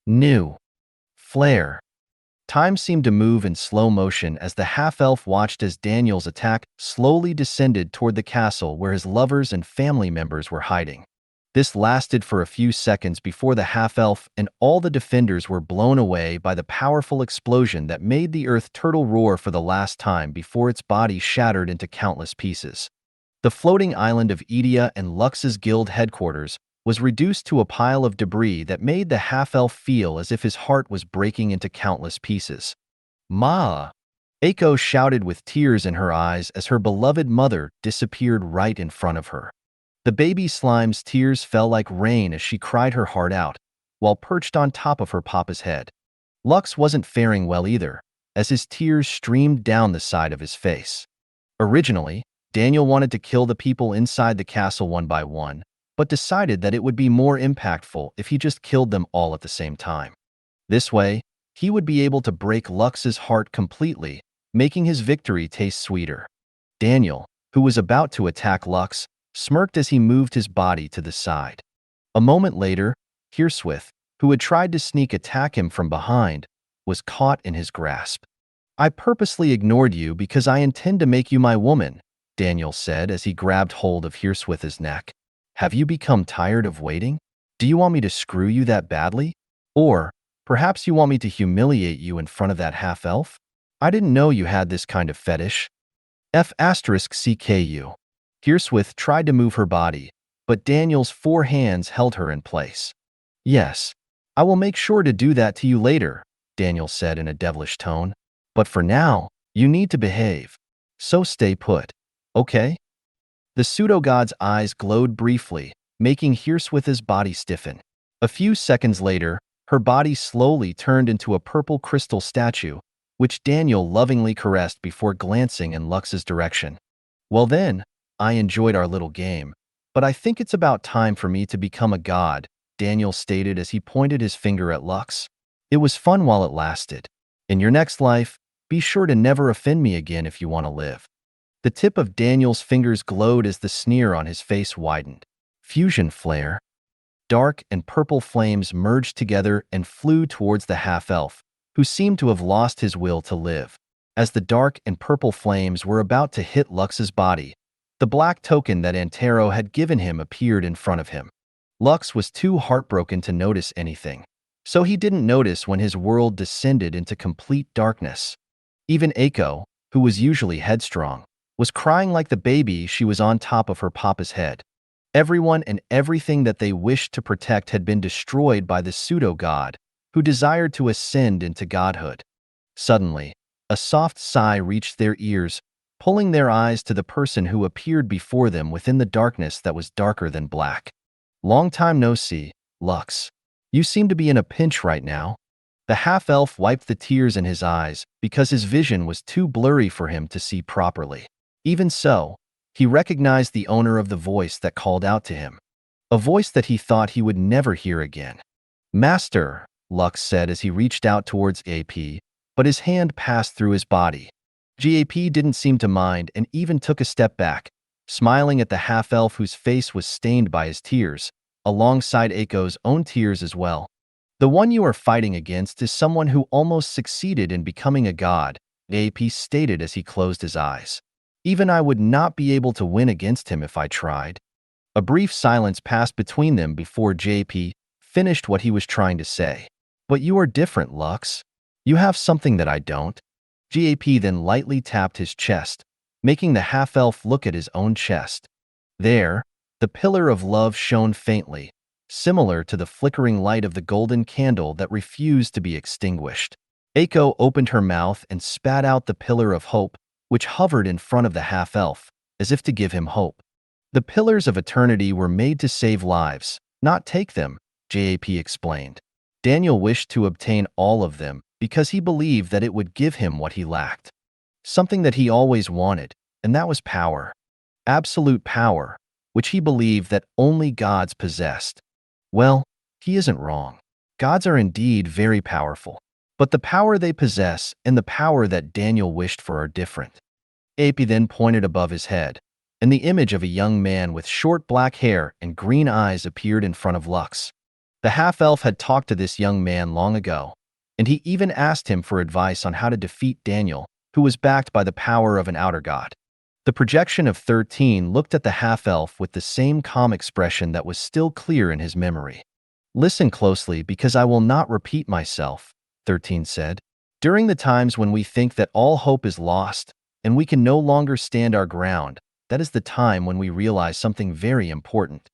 S2: New. Flare. Time seemed to move in slow motion as the half-elf watched as Daniel's attack slowly descended toward the castle where his lovers and family members were hiding. This lasted for a few seconds before the half-elf and all the defenders were blown away by the powerful explosion that made the earth turtle roar for the last time before its body shattered into countless pieces. The floating island of Edia and Lux's guild headquarters was reduced to a pile of debris that made the half-elf feel as if his heart was breaking into countless pieces. Ma! Eiko shouted with tears in her eyes as her beloved mother disappeared right in front of her. The baby slime's tears fell like rain as she cried her heart out, while perched on top of her papa's head. Lux wasn't faring well either, as his tears streamed down the side of his face. Originally, Daniel wanted to kill the people inside the castle one by one, but decided that it would be more impactful if he just killed them all at the same time. This way, he would be able to break Lux's heart completely, making his victory taste sweeter. Daniel, who was about to attack Lux, smirked as he moved his body to the side. A moment later, Hirswith, who had tried to sneak attack him from behind, was caught in his grasp. "I purposely ignored you because I intend to make you my woman," Daniel said as he grabbed hold of Hirswith's neck. "Have you become tired of waiting? Do you want me to screw you that badly? Or perhaps you want me to humiliate you in front of that half-elf? I didn't know you had this kind of fetish." F***CKU. Hirswith tried to move her body, but Daniel's 4 hands held her in place. "Yes, I will make sure to do that to you later," Daniel said in a devilish tone. "But for now, you need to behave. So stay put, okay?" The pseudo-god's eyes glowed briefly, making Hirswith's body stiffen. A few seconds later, her body slowly turned into a purple crystal statue, which Daniel lovingly caressed before glancing in Lux's direction. "Well then, I enjoyed our little game, but I think it's about time for me to become a god," Daniel stated as he pointed his finger at Lux. "It was fun while it lasted. In your next life, be sure to never offend me again if you want to live." The tip of Daniel's fingers glowed as the sneer on his face widened. Fusion Flare. Dark and purple flames merged together and flew towards the half-elf, who seemed to have lost his will to live. As the dark and purple flames were about to hit Lux's body, the black token that Antero had given him appeared in front of him. Lux was too heartbroken to notice anything, so he didn't notice when his world descended into complete darkness. Even Eiko, who was usually headstrong, was crying like the baby she was on top of her papa's head. Everyone and everything that they wished to protect had been destroyed by the pseudo-god, who desired to ascend into godhood. Suddenly, a soft sigh reached their ears, pulling their eyes to the person who appeared before them within the darkness that was darker than black. "Long time no see, Lux. You seem to be in a pinch right now." The half-elf wiped the tears in his eyes because his vision was too blurry for him to see properly. Even so, he recognized the owner of the voice that called out to him, a voice that he thought he would never hear again. "Master," Lux said as he reached out towards AP, but his hand passed through his body. GAP didn't seem to mind and even took a step back, smiling at the half-elf whose face was stained by his tears, alongside Aiko's own tears as well. "The one you are fighting against is someone who almost succeeded in becoming a god," AP stated as he closed his eyes. "Even I would not be able to win against him if I tried." A brief silence passed between them before JP finished what he was trying to say. "But you are different, Lux. You have something that I don't." GAP then lightly tapped his chest, making the half-elf look at his own chest. There, the pillar of love shone faintly, similar to the flickering light of the golden candle that refused to be extinguished. Aiko opened her mouth and spat out the pillar of hope, which hovered in front of the half-elf, as if to give him hope. "The pillars of eternity were made to save lives, not take them," JAP explained. Daniel wished to obtain all of them because he believed that it would give him what he lacked. Something that he always wanted, and that was power. Absolute power, which he believed that only gods possessed. Well, he isn't wrong. Gods are indeed very powerful, but the power they possess and the power that Daniel wished for are different. AP then pointed above his head, and the image of a young man with short black hair and green eyes appeared in front of Lux. The half-elf had talked to this young man long ago, and he even asked him for advice on how to defeat Daniel, who was backed by the power of an outer god. The projection of 13 looked at the half-elf with the same calm expression that was still clear in his memory. "Listen closely because I will not repeat myself," 13 said. "During the times when we think that all hope is lost and we can no longer stand our ground, that is the time when we realize something very important.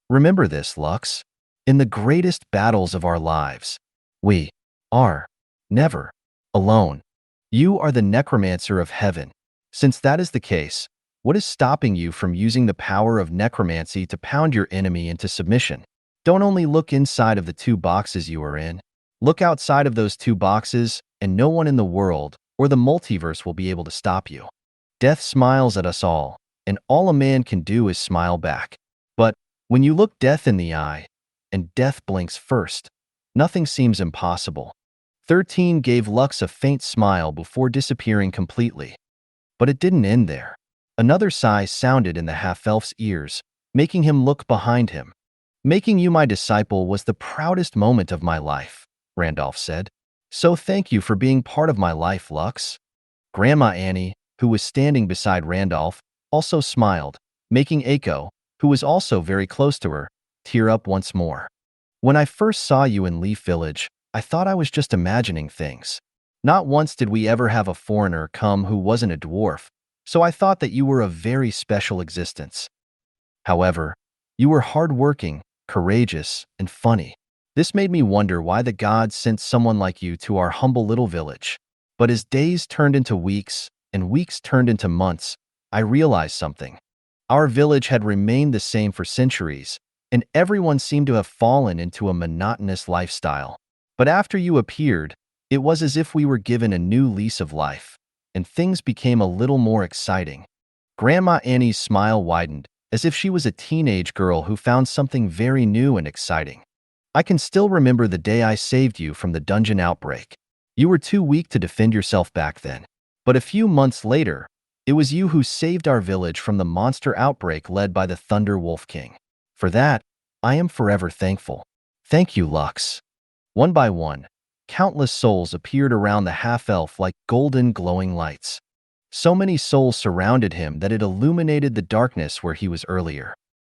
S2: Remember this, Lux. In the greatest battles of our lives, we are never alone. You are the Necromancer of heaven. Since that is the case, what is stopping you from using the power of necromancy to pound your enemy into submission? Don't only look inside of the 2 boxes you are in. Look outside of those 2 boxes, and no one in the world or the multiverse will be able to stop you. Death smiles at us all, and all a man can do is smile back. But when you look death in the eye, and death blinks first, nothing seems impossible." 13 gave Lux a faint smile before disappearing completely. But it didn't end there. Another sigh sounded in the half-elf's ears, making him look behind him. "Making you my disciple was the proudest moment of my life," Randolph said. "So thank you for being part of my life, Lux." Grandma Annie, who was standing beside Randolph, also smiled, making Aiko, who was also very close to her, tear up once more. "When I first saw you in Leaf Village, I thought I was just imagining things. Not once did we ever have a foreigner come who wasn't a dwarf, so I thought that you were a very special existence. However, you were hardworking, courageous, and funny. This made me wonder why the gods sent someone like you to our humble little village. But as days turned into weeks, and weeks turned into months, I realized something. Our village had remained the same for centuries, and everyone seemed to have fallen into a monotonous lifestyle. But after you appeared, it was as if we were given a new lease of life, and things became a little more exciting." Grandma Annie's smile widened, as if she was a teenage girl who found something very new and exciting. "I can still remember the day I saved you from the dungeon outbreak. You were too weak to defend yourself back then. But a few months later, it was you who saved our village from the monster outbreak led by the Thunder Wolf King. For that, I am forever thankful. Thank you, Lux." One by one, countless souls appeared around the half-elf like golden glowing lights. So many souls surrounded him that it illuminated the darkness where he was earlier.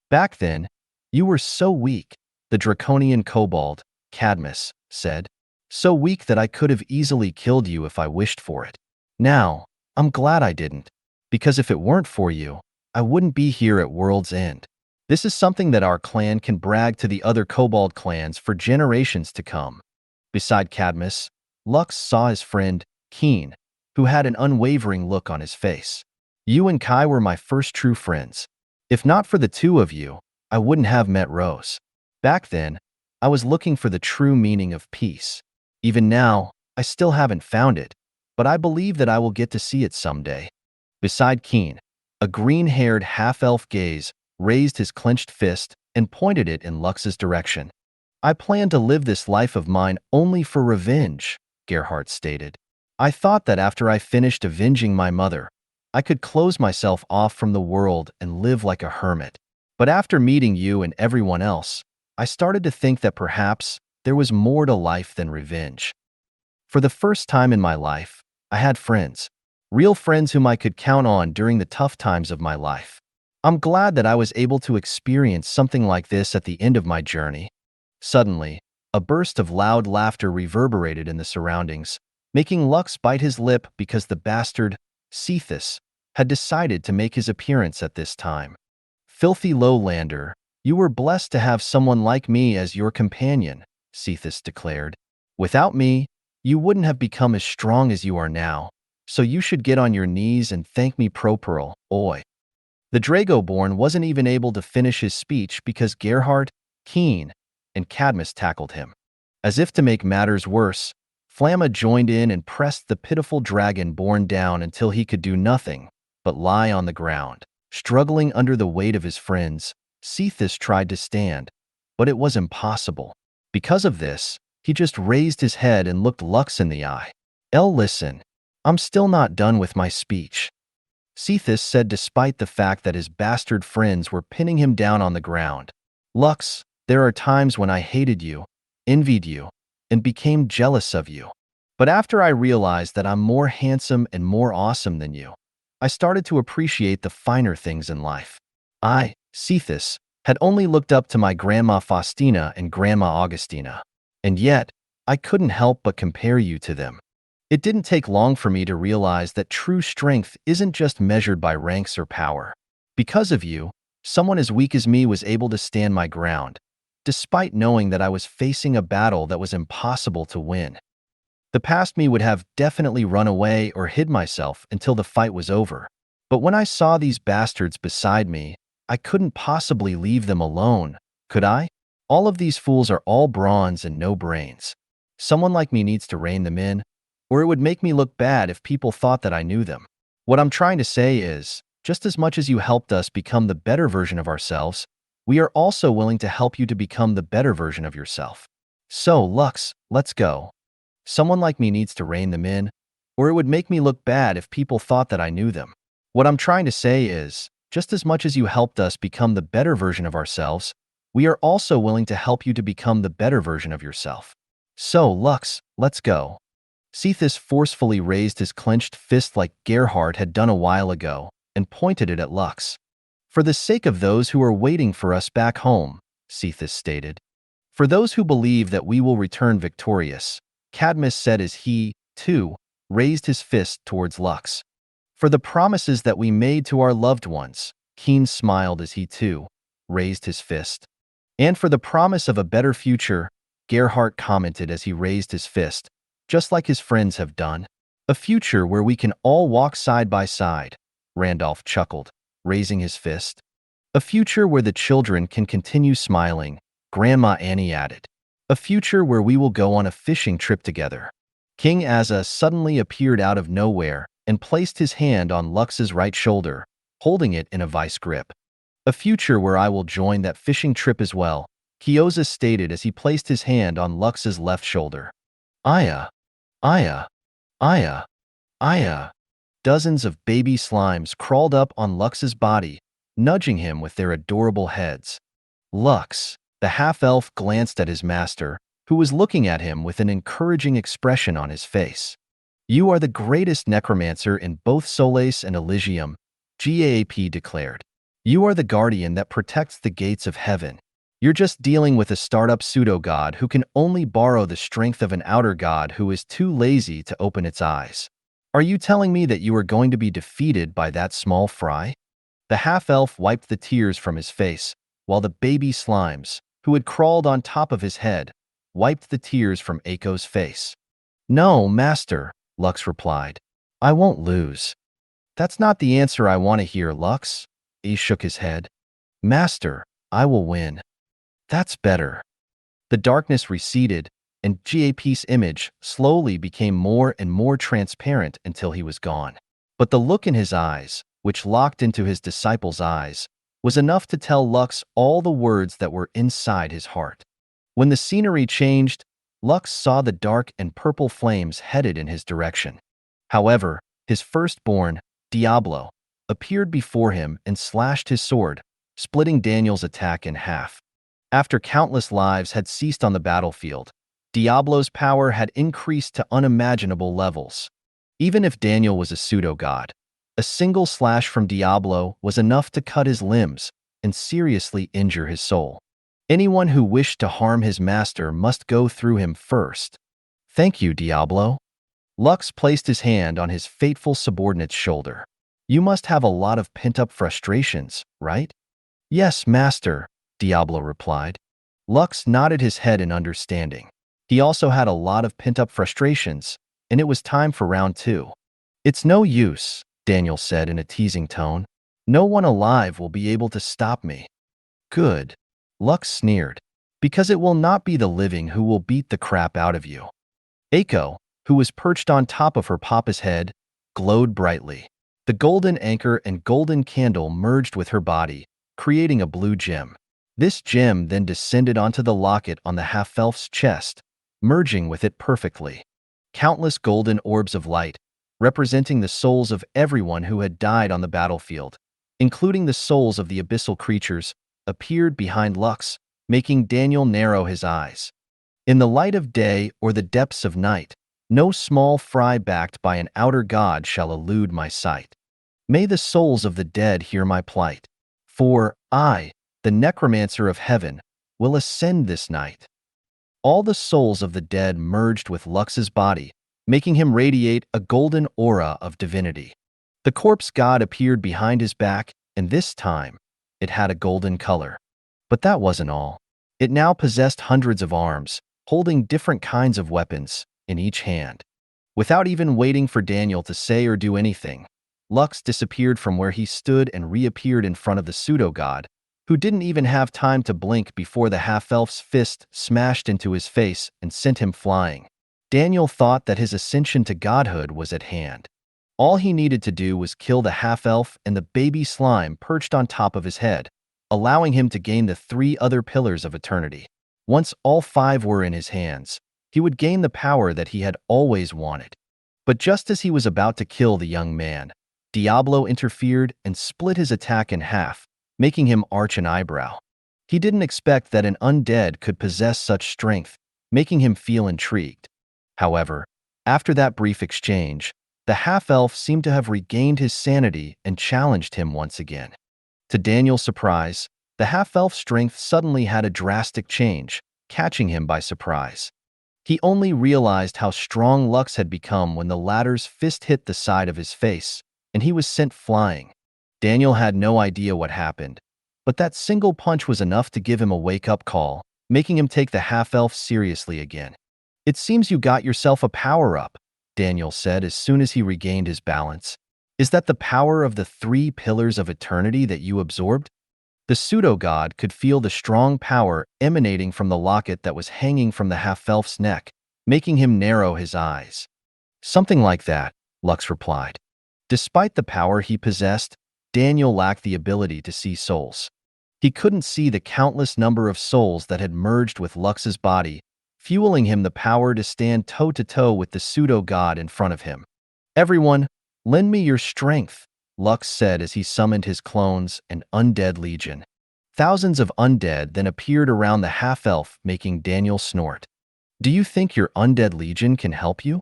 S2: "Back then, you were so weak," the draconian kobold, Cadmus, said. "So weak that I could have easily killed you if I wished for it. Now, I'm glad I didn't, because if it weren't for you, I wouldn't be here at World's End. This is something that our clan can brag to the other kobold clans for generations to come. Beside Cadmus, Lux saw his friend, Keen, who had an unwavering look on his face. You and Kai were my first true friends. If not for the two of you, I wouldn't have met Rose. Back then, I was looking for the true meaning of peace. Even now, I still haven't found it, but I believe that I will get to see it someday. Beside Keen, a green-haired half-elf gaze raised his clenched fist and pointed it in Lux's direction. I plan to live this life of mine only for revenge, Gerhardt stated. I thought that after I finished avenging my mother, I could close myself off from the world and live like a hermit. But after meeting you and everyone else, I started to think that perhaps there was more to life than revenge. For the first time in my life, I had friends. Real friends whom I could count on during the tough times of my life. I'm glad that I was able to experience something like this at the end of my journey. Suddenly, a burst of loud laughter reverberated in the surroundings, making Lux bite his lip because the bastard, Cephas, had decided to make his appearance at this time. Filthy lowlander, you were blessed to have someone like me as your companion, Cephas declared. Without me, you wouldn't have become as strong as you are now, so you should get on your knees and thank me properly, oi. The Dragoborn wasn't even able to finish his speech because Gerhardt, Keen, and Cadmus tackled him. As if to make matters worse, Flamma joined in and pressed the pitiful dragonborn down until he could do nothing but lie on the ground. Struggling under the weight of his friends, Cephas tried to stand, but it was impossible. Because of this, he just raised his head and looked Lux in the eye. Listen, I'm still not done with my speech, Cephas said despite the fact that his bastard friends were pinning him down on the ground. Lux, there are times when I hated you, envied you, and became jealous of you. But after I realized that I'm more handsome and more awesome than you, I started to appreciate the finer things in life. I, Cephas, had only looked up to my Grandma Faustina and Grandma Augustina. And yet, I couldn't help but compare you to them. It didn't take long for me to realize that true strength isn't just measured by ranks or power. Because of you, someone as weak as me was able to stand my ground, despite knowing that I was facing a battle that was impossible to win. The past me would have definitely run away or hid myself until the fight was over. But when I saw these bastards beside me, I couldn't possibly leave them alone, could I? All of these fools are all bronze and no brains. Someone like me needs to rein them in, or it would make me look bad if people thought that I knew them. What I'm trying to say is, just as much as you helped us become the better version of ourselves, we are also willing to help you to become the better version of yourself. So, Lux, let's go. Someone like me needs to rein them in, or it would make me look bad if people thought that I knew them. What I'm trying to say is, just as much as you helped us become the better version of ourselves, we are also willing to help you to become the better version of yourself. So, Lux, let's go. Cephas forcefully raised his clenched fist like Gerhardt had done a while ago and pointed it at Lux. For the sake of those who are waiting for us back home, Cephas stated. For those who believe that we will return victorious, Cadmus said as he, too, raised his fist towards Lux. For the promises that we made to our loved ones, Keen smiled as he, too, raised his fist. And for the promise of a better future, Gerhardt commented as he raised his fist, just like his friends have done. A future where we can all walk side by side, Randolph chuckled, raising his fist. A future where the children can continue smiling, Grandma Annie added. A future where we will go on a fishing trip together. King Asa suddenly appeared out of nowhere and placed his hand on Lux's right shoulder, holding it in a vice grip. A future where I will join that fishing trip as well, Kyoza stated as he placed his hand on Lux's left shoulder. Aya. Aya. Aya. Aya. Dozens of baby slimes crawled up on Lux's body, nudging him with their adorable heads. Lux, the half-elf, glanced at his master, who was looking at him with an encouraging expression on his face. You are the greatest necromancer in both Solais and Elysium, GAAP declared. You are the guardian that protects the gates of heaven. You're just dealing with a startup pseudo-god who can only borrow the strength of an outer god who is too lazy to open its eyes. Are you telling me that you are going to be defeated by that small fry? The half-elf wiped the tears from his face, while the baby slimes, who had crawled on top of his head, wiped the tears from Aiko's face. No, master, Lux replied. I won't lose. That's not the answer I want to hear, Lux. He shook his head. Master, I will win. That's better. The darkness receded, and GAP's image slowly became more and more transparent until he was gone. But the look in his eyes, which locked into his disciple's eyes, was enough to tell Lux all the words that were inside his heart. When the scenery changed, Lux saw the dark and purple flames headed in his direction. However, his firstborn, Diablo, appeared before him and slashed his sword, splitting Daniel's attack in half. After countless lives had ceased on the battlefield, Diablo's power had increased to unimaginable levels. Even if Daniel was a pseudo-god, a single slash from Diablo was enough to cut his limbs and seriously injure his soul. Anyone who wished to harm his master must go through him first. Thank you, Diablo. Lux placed his hand on his faithful subordinate's shoulder. You must have a lot of pent-up frustrations, right? Yes, master, Diablo replied. Lux nodded his head in understanding. He also had a lot of pent-up frustrations, and it was time for round 2. It's no use, Daniel said in a teasing tone. No one alive will be able to stop me. Good. Lux sneered. Because it will not be the living who will beat the crap out of you. Aiko, who was perched on top of her papa's head, glowed brightly. The golden anchor and golden candle merged with her body, creating a blue gem. This gem then descended onto the locket on the half-elf's chest, merging with it perfectly. Countless golden orbs of light, representing the souls of everyone who had died on the battlefield, including the souls of the abyssal creatures, appeared behind Lux, making Daniel narrow his eyes. In the light of day or the depths of night, no small fry backed by an outer god shall elude my sight. May the souls of the dead hear my plight. For I, the Necromancer of heaven, will ascend this night. All the souls of the dead merged with Lux's body, making him radiate a golden aura of divinity. The corpse god appeared behind his back, and this time, it had a golden color. But that wasn't all. It now possessed hundreds of arms, holding different kinds of weapons in each hand. Without even waiting for Daniel to say or do anything, Lux disappeared from where he stood and reappeared in front of the pseudo-god, who didn't even have time to blink before the half-elf's fist smashed into his face and sent him flying. Daniel thought that his ascension to godhood was at hand. All he needed to do was kill the half-elf and the baby slime perched on top of his head, allowing him to gain the 3 other pillars of eternity. Once all 5 were in his hands, he would gain the power that he had always wanted. But just as he was about to kill the young man, Diablo interfered and split his attack in half, making him arch an eyebrow. He didn't expect that an undead could possess such strength, making him feel intrigued. However, after that brief exchange, the half-elf seemed to have regained his sanity and challenged him once again. To Daniel's surprise, the half-elf's strength suddenly had a drastic change, catching him by surprise. He only realized how strong Lux had become when the latter's fist hit the side of his face, and he was sent flying. Daniel had no idea what happened, but that single punch was enough to give him a wake-up call, making him take the half-elf seriously again. It seems you got yourself a power-up, Daniel said as soon as he regained his balance. Is that the power of the 3 pillars of eternity that you absorbed? The pseudo-god could feel the strong power emanating from the locket that was hanging from the half-elf's neck, making him narrow his eyes. Something like that, Lux replied. Despite the power he possessed, Daniel lacked the ability to see souls. He couldn't see the countless number of souls that had merged with Lux's body, fueling him the power to stand toe-to-toe with the pseudo-god in front of him. Everyone, lend me your strength, Lux said as he summoned his clones and undead legion. Thousands of undead then appeared around the half-elf, making Daniel snort. Do you think your undead legion can help you?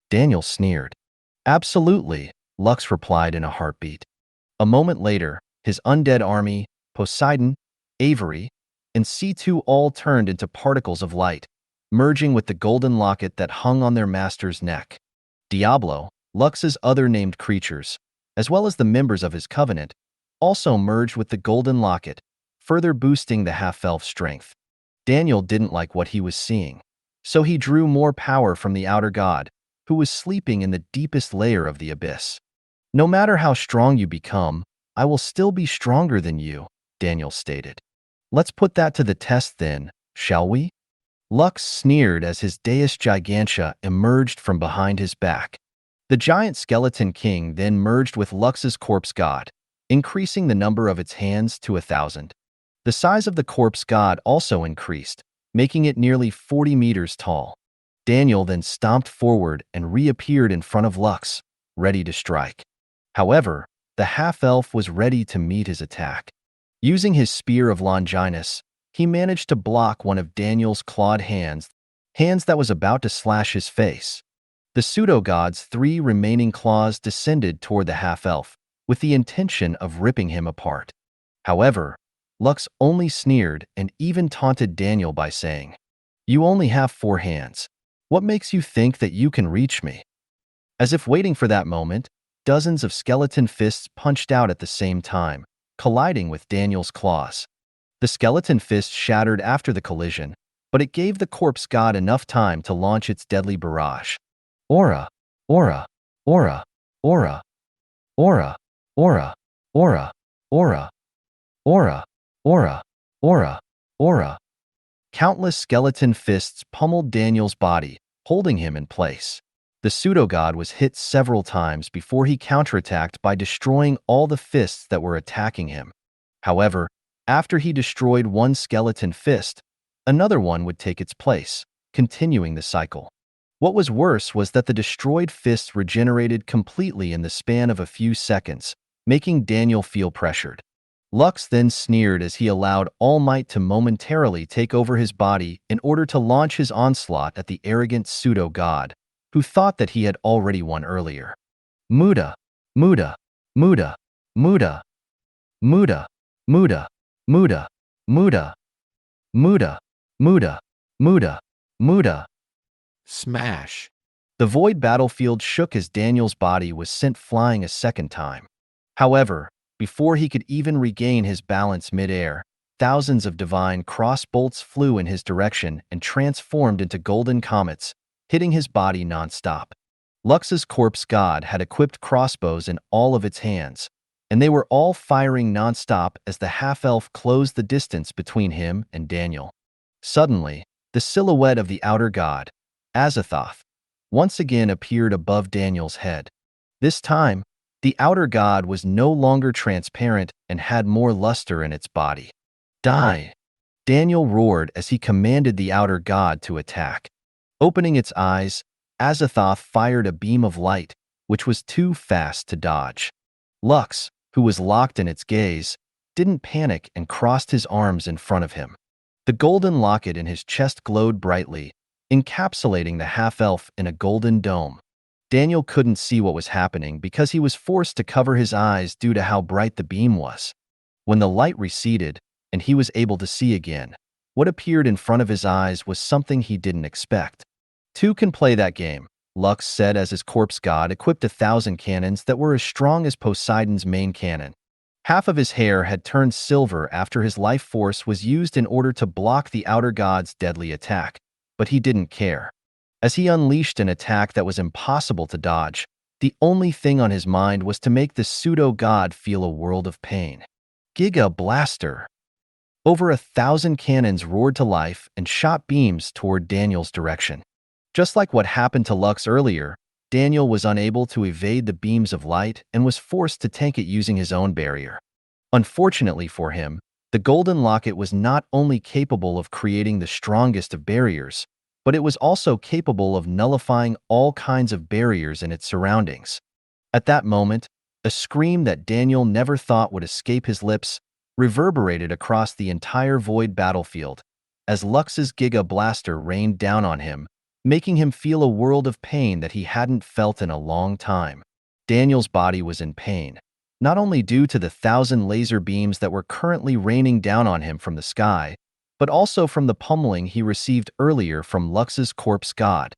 S2: Daniel sneered. Absolutely, Lux replied in a heartbeat. A moment later, his undead army, Poseidon, Avery, and C2 all turned into particles of light, merging with the golden locket that hung on their master's neck. Diablo, Lux's other named creatures, as well as the members of his covenant, also merged with the golden locket, further boosting the half-elf strength. Daniel didn't like what he was seeing, so he drew more power from the outer god, who was sleeping in the deepest layer of the abyss. "No matter how strong you become, I will still be stronger than you," Daniel stated. "Let's put that to the test then, shall we?" Lux sneered as his Deus Gigantia emerged from behind his back. The giant skeleton king then merged with Lux's corpse god, increasing the number of its hands to 1,000. The size of the corpse god also increased, making it nearly 40 meters tall. Daniel then stomped forward and reappeared in front of Lux, ready to strike. However, the half-elf was ready to meet his attack. Using his Spear of Longinus, he managed to block one of Daniel's clawed hands that was about to slash his face. The pseudo-god's 3 remaining claws descended toward the half-elf, with the intention of ripping him apart. However, Lux only sneered and even taunted Daniel by saying, "You only have 4 hands. What makes you think that you can reach me?" As if waiting for that moment, dozens of skeleton fists punched out at the same time, colliding with Daniel's claws. The skeleton fist shattered after the collision, but it gave the corpse god enough time to launch its deadly barrage. Aura, aura, aura, aura, aura, aura, aura, aura, aura, aura, aura, aura. Countless skeleton fists pummeled Daniel's body, holding him in place. The pseudo-god was hit several times before he counterattacked by destroying all the fists that were attacking him. However, after he destroyed one skeleton fist, another one would take its place, continuing the cycle. What was worse was that the destroyed fists regenerated completely in the span of a few seconds, making Daniel feel pressured. Lux then sneered as he allowed All Might to momentarily take over his body in order to launch his onslaught at the arrogant pseudo-god, who thought that he had already won earlier. Muda, Muda, Muda, Muda, Muda, Muda, Muda, Muda, Muda, Muda, Muda, Muda.
S3: Smash.
S2: The void battlefield shook as Daniel's body was sent flying a second time. However, before he could even regain his balance mid-air, thousands of divine cross-bolts flew in his direction and transformed into golden comets, hitting his body non-stop. Lux's corpse god had equipped crossbows in all of its hands, and they were all firing non-stop as the half-elf closed the distance between him and Daniel. Suddenly, the silhouette of the outer god, Azathoth, once again appeared above Daniel's head. This time, the outer god was no longer transparent and had more luster in its body. "Die!" Daniel roared as he commanded the outer god to attack. Opening its eyes, Azathoth fired a beam of light, which was too fast to dodge. Lux, who was locked in its gaze, didn't panic and crossed his arms in front of him. The golden locket in his chest glowed brightly, encapsulating the half-elf in a golden dome. Daniel couldn't see what was happening because he was forced to cover his eyes due to how bright the beam was. When the light receded and he was able to see again, what appeared in front of his eyes was something he didn't expect. "Two can play that game," Lux said as his corpse god equipped 1,000 cannons that were as strong as Poseidon's main cannon. Half of his hair had turned silver after his life force was used in order to block the outer god's deadly attack, but he didn't care. As he unleashed an attack that was impossible to dodge, the only thing on his mind was to make the pseudo-god feel a world of pain. Giga Blaster! Over 1,000 cannons roared to life and shot beams toward Daniel's direction. Just like what happened to Lux earlier, Daniel was unable to evade the beams of light and was forced to tank it using his own barrier. Unfortunately for him, the golden locket was not only capable of creating the strongest of barriers, but it was also capable of nullifying all kinds of barriers in its surroundings. At that moment, a scream that Daniel never thought would escape his lips reverberated across the entire void battlefield as Lux's Giga Blaster rained down on him, making him feel a world of pain that he hadn't felt in a long time. Daniel's body was in pain, not only due to the 1,000 laser beams that were currently raining down on him from the sky, but also from the pummeling he received earlier from Lux's corpse god.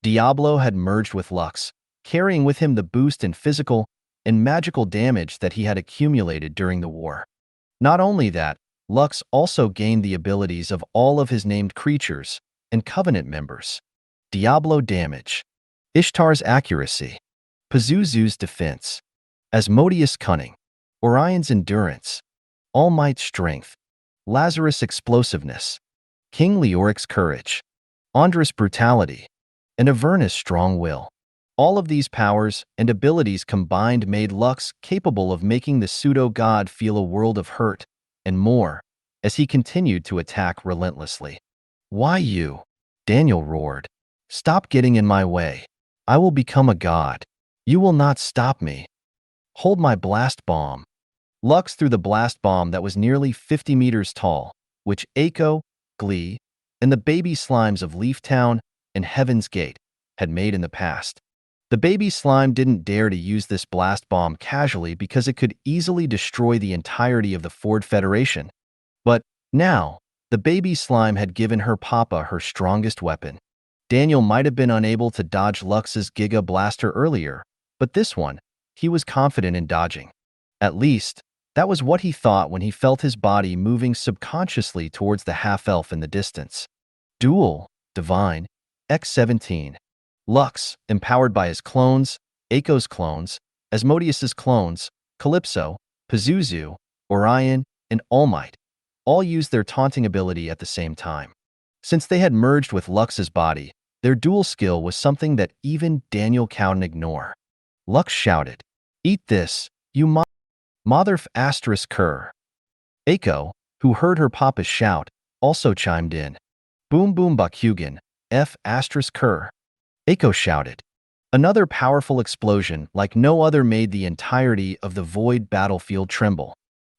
S2: Diablo had merged with Lux, carrying with him the boost in physical and magical damage that he had accumulated during the war. Not only that, Lux also gained the abilities of all of his named creatures and Covenant members. Diablo damage, Ishtar's accuracy, Pazuzu's defense, Asmodeus' cunning, Orion's endurance, All Might's strength, Lazarus' explosiveness, King Leoric's courage, Andras' brutality, and Avernus' strong will. All of these powers and abilities combined made Lux capable of making the pseudo-god feel a world of hurt and more as he continued to attack relentlessly. "Why you?" Daniel roared. "Stop getting in my way. I will become a god. You will not stop me. Hold my blast bomb." Lux threw the blast bomb that was nearly 50 meters tall, which Echo, Glee, and the baby slimes of Leaf Town and Heaven's Gate had made in the past. The baby slime didn't dare to use this blast bomb casually because it could easily destroy the entirety of the Ford Federation. But now, the baby slime had given her papa her strongest weapon. Daniel might have been unable to dodge Lux's Giga Blaster earlier, but this one, he was confident in dodging. At least, that was what he thought when he felt his body moving subconsciously towards the half-elf in the distance. Dual, Divine, X-17. Lux, empowered by his clones, Echo's clones, Asmodeus's clones, Calypso, Pazuzu, Orion, and All Might, all used their taunting ability at the same time. Since they had merged with Lux's body, their dual skill was something that even Daniel couldn't ignore. Lux shouted, "Eat this, you motherf asterisk cur." Echo, who heard her papa shout, also chimed in. "Boom boom Bakugan, F asterisk cur." Echo shouted. Another powerful explosion like no other made the entirety of the void battlefield tremble.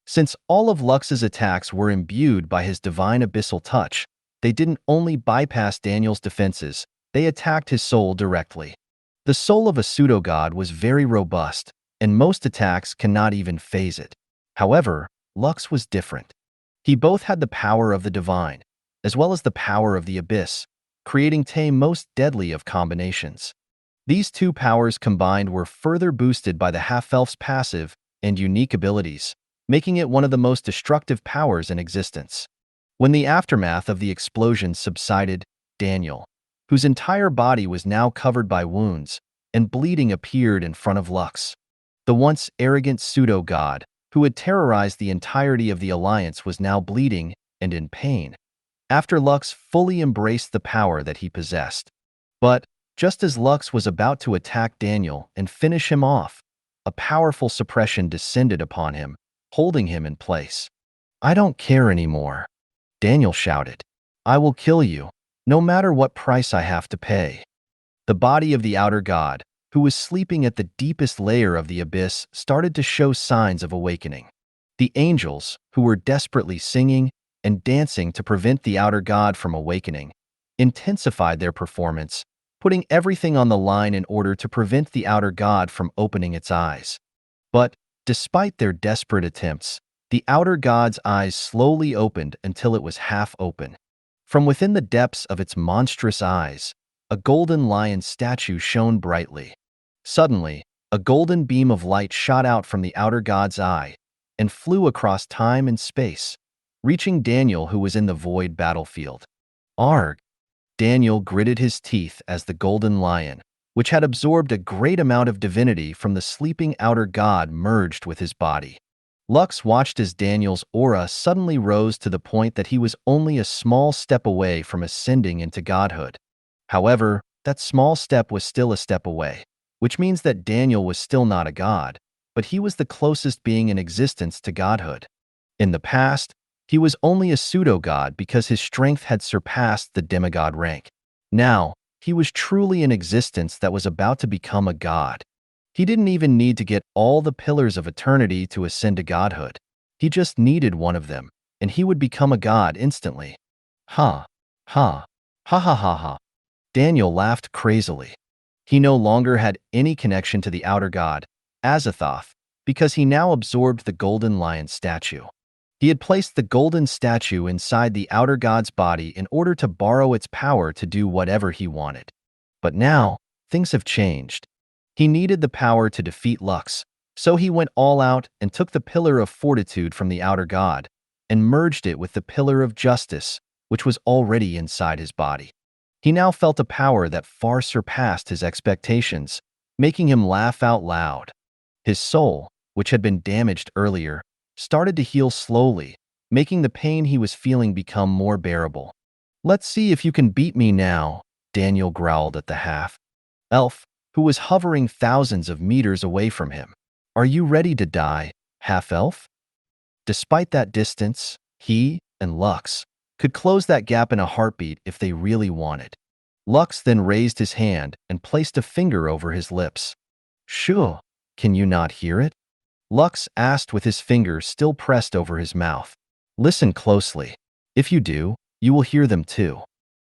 S2: Since all of Lux's attacks were imbued by his divine abyssal touch, they didn't only bypass Daniel's defenses, they attacked his soul directly. The soul of a pseudo-god was very robust, and most attacks cannot even phase it. However, Lux was different. He both had the power of the divine, as well as the power of the abyss, creating the most deadly of combinations. These two powers combined were further boosted by the half-elf's passive and unique abilities, making it one of the most destructive powers in existence. When the aftermath of the explosion subsided, Daniel, whose entire body was now covered by wounds and bleeding, appeared in front of Lux. The once arrogant pseudo-god, who had terrorized the entirety of the Alliance, was now bleeding and in pain, after Lux fully embraced the power that he possessed. But, just as Lux was about to attack Daniel and finish him off, a powerful suppression descended upon him, holding him in place. "I don't care anymore," Daniel shouted. "I will kill you, no matter what price I have to pay." The body of the outer god, who was sleeping at the deepest layer of the abyss, started to show signs of awakening. The angels, who were desperately singing and dancing to prevent the outer god from awakening, intensified their performance, putting everything on the line in order to prevent the outer god from opening its eyes. But, despite their desperate attempts, the outer god's eyes slowly opened until it was half open. From within the depths of its monstrous eyes, a golden lion statue shone brightly. Suddenly, a golden beam of light shot out from the outer god's eye and flew across time and space, reaching Daniel, who was in the void battlefield. "Arg!" Daniel gritted his teeth as the golden lion, which had absorbed a great amount of divinity from the sleeping outer god, merged with his body. Lux watched as Daniel's aura suddenly rose to the point that he was only a small step away from ascending into godhood. However, that small step was still a step away, which means that Daniel was still not a god, but he was the closest being in existence to godhood. In the past, he was only a pseudo-god because his strength had surpassed the demigod rank. Now, he was truly an existence that was about to become a god. He didn't even need to get all the pillars of eternity to ascend to godhood. He just needed one of them, and he would become a god instantly. Ha, ha, ha ha ha ha. Daniel laughed crazily. He no longer had any connection to the outer god, Azathoth, because he now absorbed the golden lion statue. He had placed the golden statue inside the outer god's body in order to borrow its power to do whatever he wanted. But now, things have changed. He needed the power to defeat Lux, so he went all out and took the Pillar of Fortitude from the outer god and merged it with the Pillar of Justice, which was already inside his body. He now felt a power that far surpassed his expectations, making him laugh out loud. His soul, which had been damaged earlier, started to heal slowly, making the pain he was feeling become more bearable. "Let's see if you can beat me now," Daniel growled at the half-elf, who was hovering thousands of meters away from him. "Are you ready to die, half-elf?" Despite that distance, he and Lux could close that gap in a heartbeat if they really wanted. Lux then raised his hand and placed a finger over his lips. "Shoo, can you not hear it?" Lux asked with his finger still pressed over his mouth. "Listen closely. If you do, you will hear them too."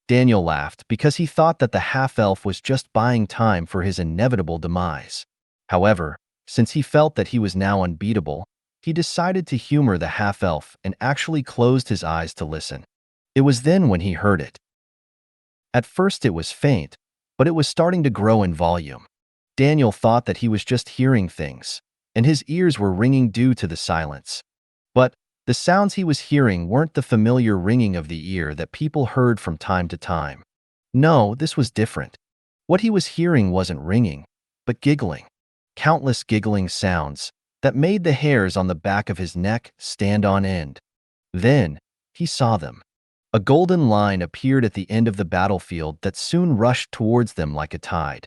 S2: Daniel laughed because he thought that the half-elf was just buying time for his inevitable demise. However, since he felt that he was now unbeatable, he decided to humor the half-elf and actually closed his eyes to listen. It was then when he heard it. At first it was faint, but it was starting to grow in volume. Daniel thought that he was just hearing things, and his ears were ringing due to the silence. But the sounds he was hearing weren't the familiar ringing of the ear that people heard from time to time. No, this was different. What he was hearing wasn't ringing, but giggling. Countless giggling sounds that made the hairs on the back of his neck stand on end. Then, he saw them. A golden line appeared at the end of the battlefield that soon rushed towards them like a tide.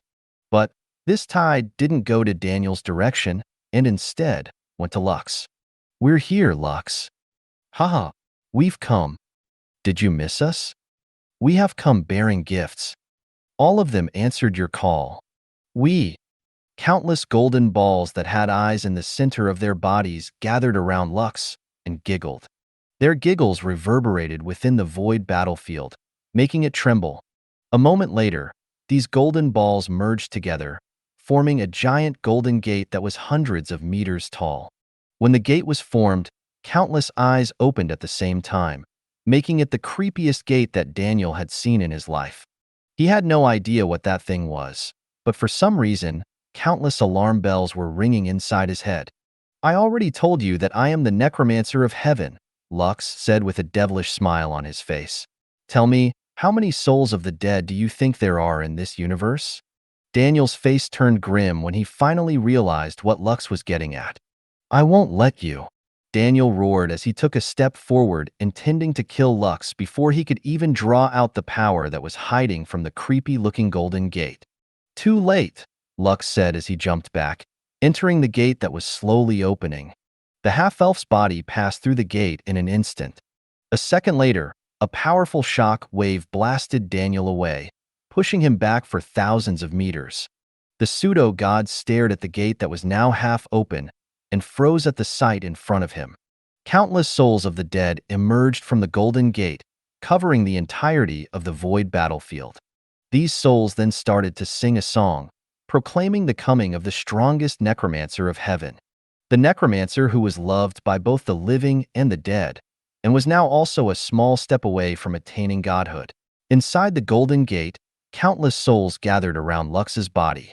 S2: But this tide didn't go to Daniel's direction, and instead went to Lux. "We're here, Lux." "Haha, we've come. Did you miss us?" "We have come bearing gifts." All of them answered your call. "We." Countless golden balls that had eyes in the center of their bodies gathered around Lux and giggled. Their giggles reverberated within the void battlefield, making it tremble. A moment later, these golden balls merged together, forming a giant golden gate that was hundreds of meters tall. When the gate was formed, countless eyes opened at the same time, making it the creepiest gate that Daniel had seen in his life. He had no idea what that thing was, but for some reason, countless alarm bells were ringing inside his head. "I already told you that I am the Necromancer of Heaven," Lux said with a devilish smile on his face. "Tell me, how many souls of the dead do you think there are in this universe?" Daniel's face turned grim when he finally realized what Lux was getting at. "I won't let you," Daniel roared as he took a step forward, intending to kill Lux before he could even draw out the power that was hiding from the creepy-looking golden gate. "Too late," Lux said as he jumped back, entering the gate that was slowly opening. The half-elf's body passed through the gate in an instant. A second later, a powerful shock wave blasted Daniel away, pushing him back for thousands of meters. The pseudo-god stared at the gate that was now half open and froze at the sight in front of him. Countless souls of the dead emerged from the golden gate, covering the entirety of the void battlefield. These souls then started to sing a song, proclaiming the coming of the strongest necromancer of heaven. The necromancer who was loved by both the living and the dead, and was now also a small step away from attaining godhood. Inside the golden gate, countless souls gathered around Lux's body.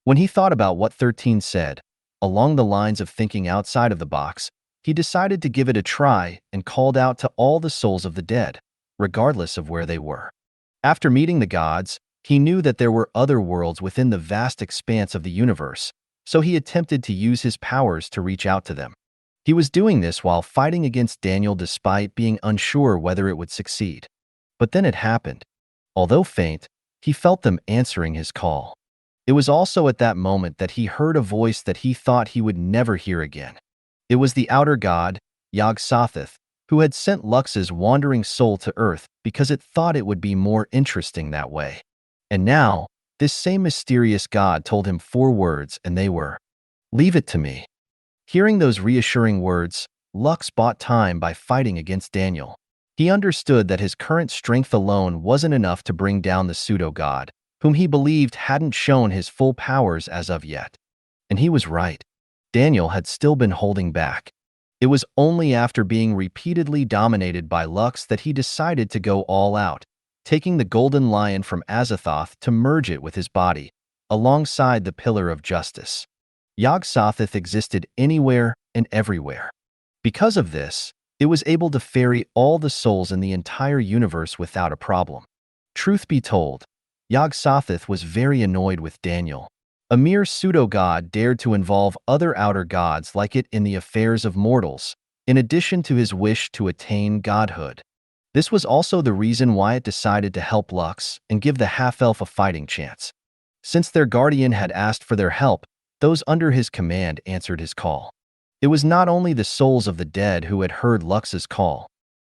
S2: When he thought about what 13 said, along the lines of thinking outside of the box, he decided to give it a try and called out to all the souls of the dead, regardless of where they were. After meeting the gods, he knew that there were other worlds within the vast expanse of the universe, so he attempted to use his powers to reach out to them. He was doing this while fighting against Daniel despite being unsure whether it would succeed. But then it happened. Although faint, he felt them answering his call. It was also at that moment that he heard a voice that he thought he would never hear again. It was the outer god, Yog-Sothoth, who had sent Lux's wandering soul to Earth because it thought it would be more interesting that way. And now, this same mysterious god told him 4 words, and they were, "Leave it to me." Hearing those reassuring words, Lux bought time by fighting against Daniel. He understood that his current strength alone wasn't enough to bring down the pseudo-god, whom he believed hadn't shown his full powers as of yet. And he was right. Daniel had still been holding back. It was only after being repeatedly dominated by Lux that he decided to go all out, taking the golden lion from Azathoth to merge it with his body, alongside the pillar of justice. Yog-Sothoth existed anywhere and everywhere. Because of this, it was able to ferry all the souls in the entire universe without a problem. Truth be told, Yog-Sothoth was very annoyed with Daniel. A mere pseudo-god dared to involve other outer gods like it in the affairs of mortals, in addition to his wish to attain godhood. This was also the reason why it decided to help Lux and give the half-elf a fighting chance. Since their guardian had asked for their help, those under his command answered his call. It was not only the souls of the dead who had heard Lux's call.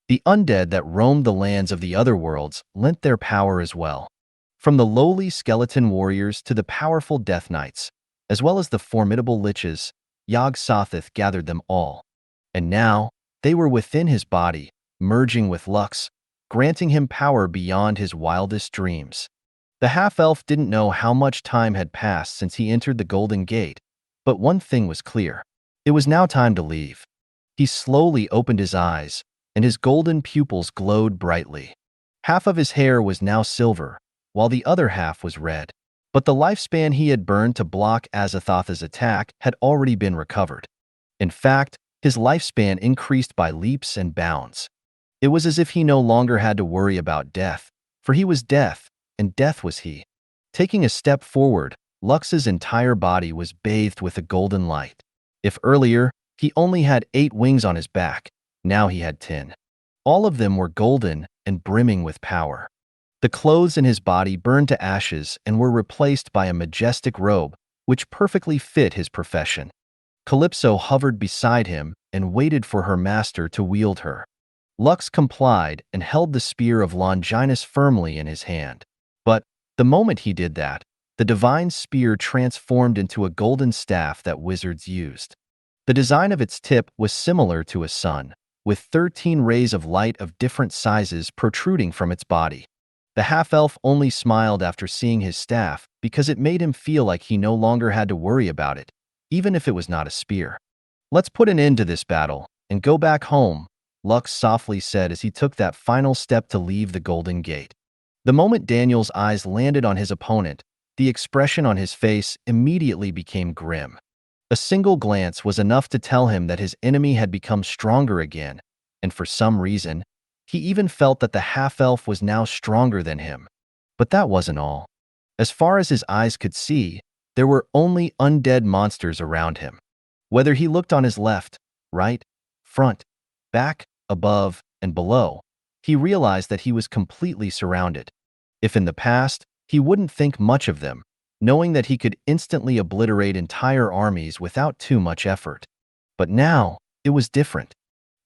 S2: The undead that roamed the lands of the other worlds lent their power as well. From the lowly skeleton warriors to the powerful death knights, as well as the formidable liches, Yog-Sothoth gathered them all. And now, they were within his body, merging with Lux, granting him power beyond his wildest dreams. The half-elf didn't know how much time had passed since he entered the Golden Gate, but one thing was clear. It was now time to leave. He slowly opened his eyes, and his golden pupils glowed brightly. Half of his hair was now silver, while the other half was red. But the lifespan he had burned to block Azathoth's attack had already been recovered. In fact, his lifespan increased by leaps and bounds. It was as if he no longer had to worry about death, for he was death, and death was he. Taking a step forward, Lux's entire body was bathed with a golden light. If earlier, he only had 8 wings on his back, now he had 10. All of them were golden and brimming with power. The clothes in his body burned to ashes and were replaced by a majestic robe, which perfectly fit his profession. Calypso hovered beside him and waited for her master to wield her. Lux complied and held the spear of Longinus firmly in his hand. But, the moment he did that, the divine spear transformed into a golden staff that wizards used. The design of its tip was similar to a sun, with 13 rays of light of different sizes protruding from its body. The half-elf only smiled after seeing his staff because it made him feel like he no longer had to worry about it, even if it was not a spear. "Let's put an end to this battle and go back home," Lux softly said as he took that final step to leave the Golden Gate. The moment Daniel's eyes landed on his opponent, the expression on his face immediately became grim. A single glance was enough to tell him that his enemy had become stronger again, and for some reason, he even felt that the half-elf was now stronger than him. But that wasn't all. As far as his eyes could see, there were only undead monsters around him. Whether he looked on his left, right, front, back, above, and below, he realized that he was completely surrounded. If in the past, he wouldn't think much of them, knowing that he could instantly obliterate entire armies without too much effort. But now, it was different.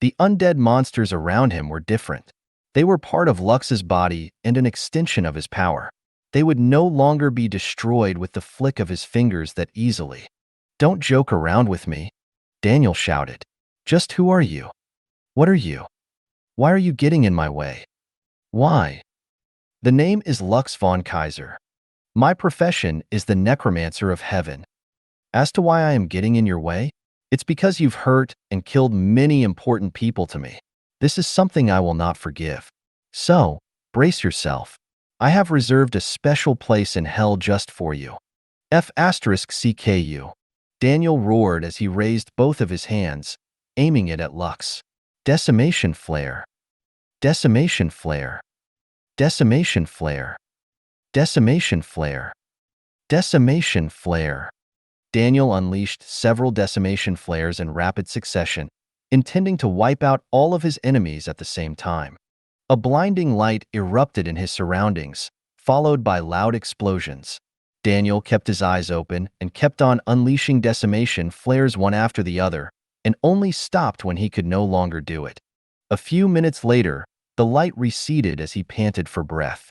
S2: The undead monsters around him were different. They were part of Lux's body and an extension of his power. They would no longer be destroyed with the flick of his fingers that easily. "Don't joke around with me," Daniel shouted. "Just who are you? What are you? Why are you getting in my way? Why?" "The name is Lux von Kaiser. My profession is the Necromancer of Heaven. As to why I am getting in your way, it's because you've hurt and killed many important people to me. This is something I will not forgive. So, brace yourself. I have reserved a special place in hell just for you. F***CKU. Daniel roared as he raised both of his hands, aiming it at Lux. Decimation flare. Decimation flare. Decimation flare. Decimation flare. Decimation flare. Daniel unleashed several decimation flares in rapid succession, intending to wipe out all of his enemies at the same time. A blinding light erupted in his surroundings, followed by loud explosions. Daniel kept his eyes open and kept on unleashing decimation flares one after the other, and only stopped when he could no longer do it. A few minutes later, the light receded as he panted for breath.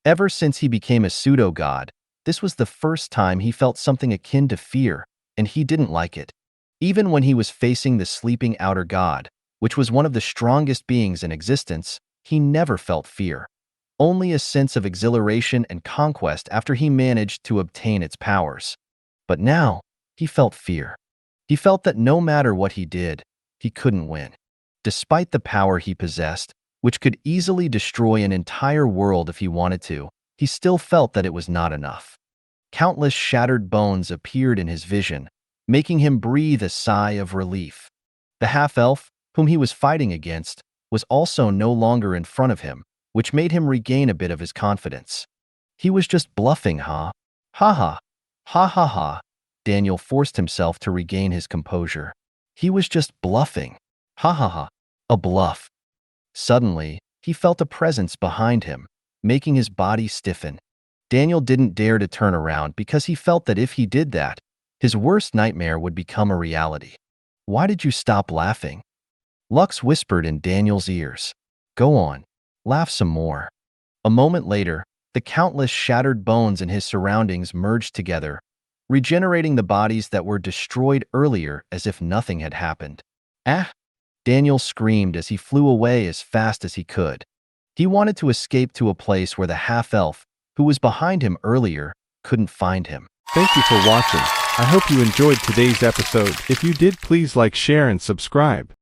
S2: Ever since he became a pseudo-god, this was the first time he felt something akin to fear, and he didn't like it. Even when he was facing the sleeping outer god, which was one of the strongest beings in existence, he never felt fear. Only a sense of exhilaration and conquest after he managed to obtain its powers. But now, he felt fear. He felt that no matter what he did, he couldn't win. Despite the power he possessed, which could easily destroy an entire world if he wanted to, he still felt that it was not enough. Countless shattered bones appeared in his vision, making him breathe a sigh of relief. The half-elf, whom he was fighting against, was also no longer in front of him, which made him regain a bit of his confidence. He was just bluffing, huh? Ha ha. Ha ha ha. Daniel forced himself to regain his composure. He was just bluffing. Ha ha ha. A bluff. Suddenly, he felt a presence behind him, making his body stiffen. Daniel didn't dare to turn around because he felt that if he did that, his worst nightmare would become a reality. Why did you stop laughing? Lux whispered in Daniel's ears. Go on. Laugh some more. A moment later, the countless shattered bones in his surroundings merged together, regenerating the bodies that were destroyed earlier as if nothing had happened. Ah! Daniel screamed as he flew away as fast as he could. He wanted to escape to a place where the half-elf, who was behind him earlier, couldn't find him.
S1: Thank you for watching. I hope you enjoyed today's episode. If you did, please like, share, and subscribe.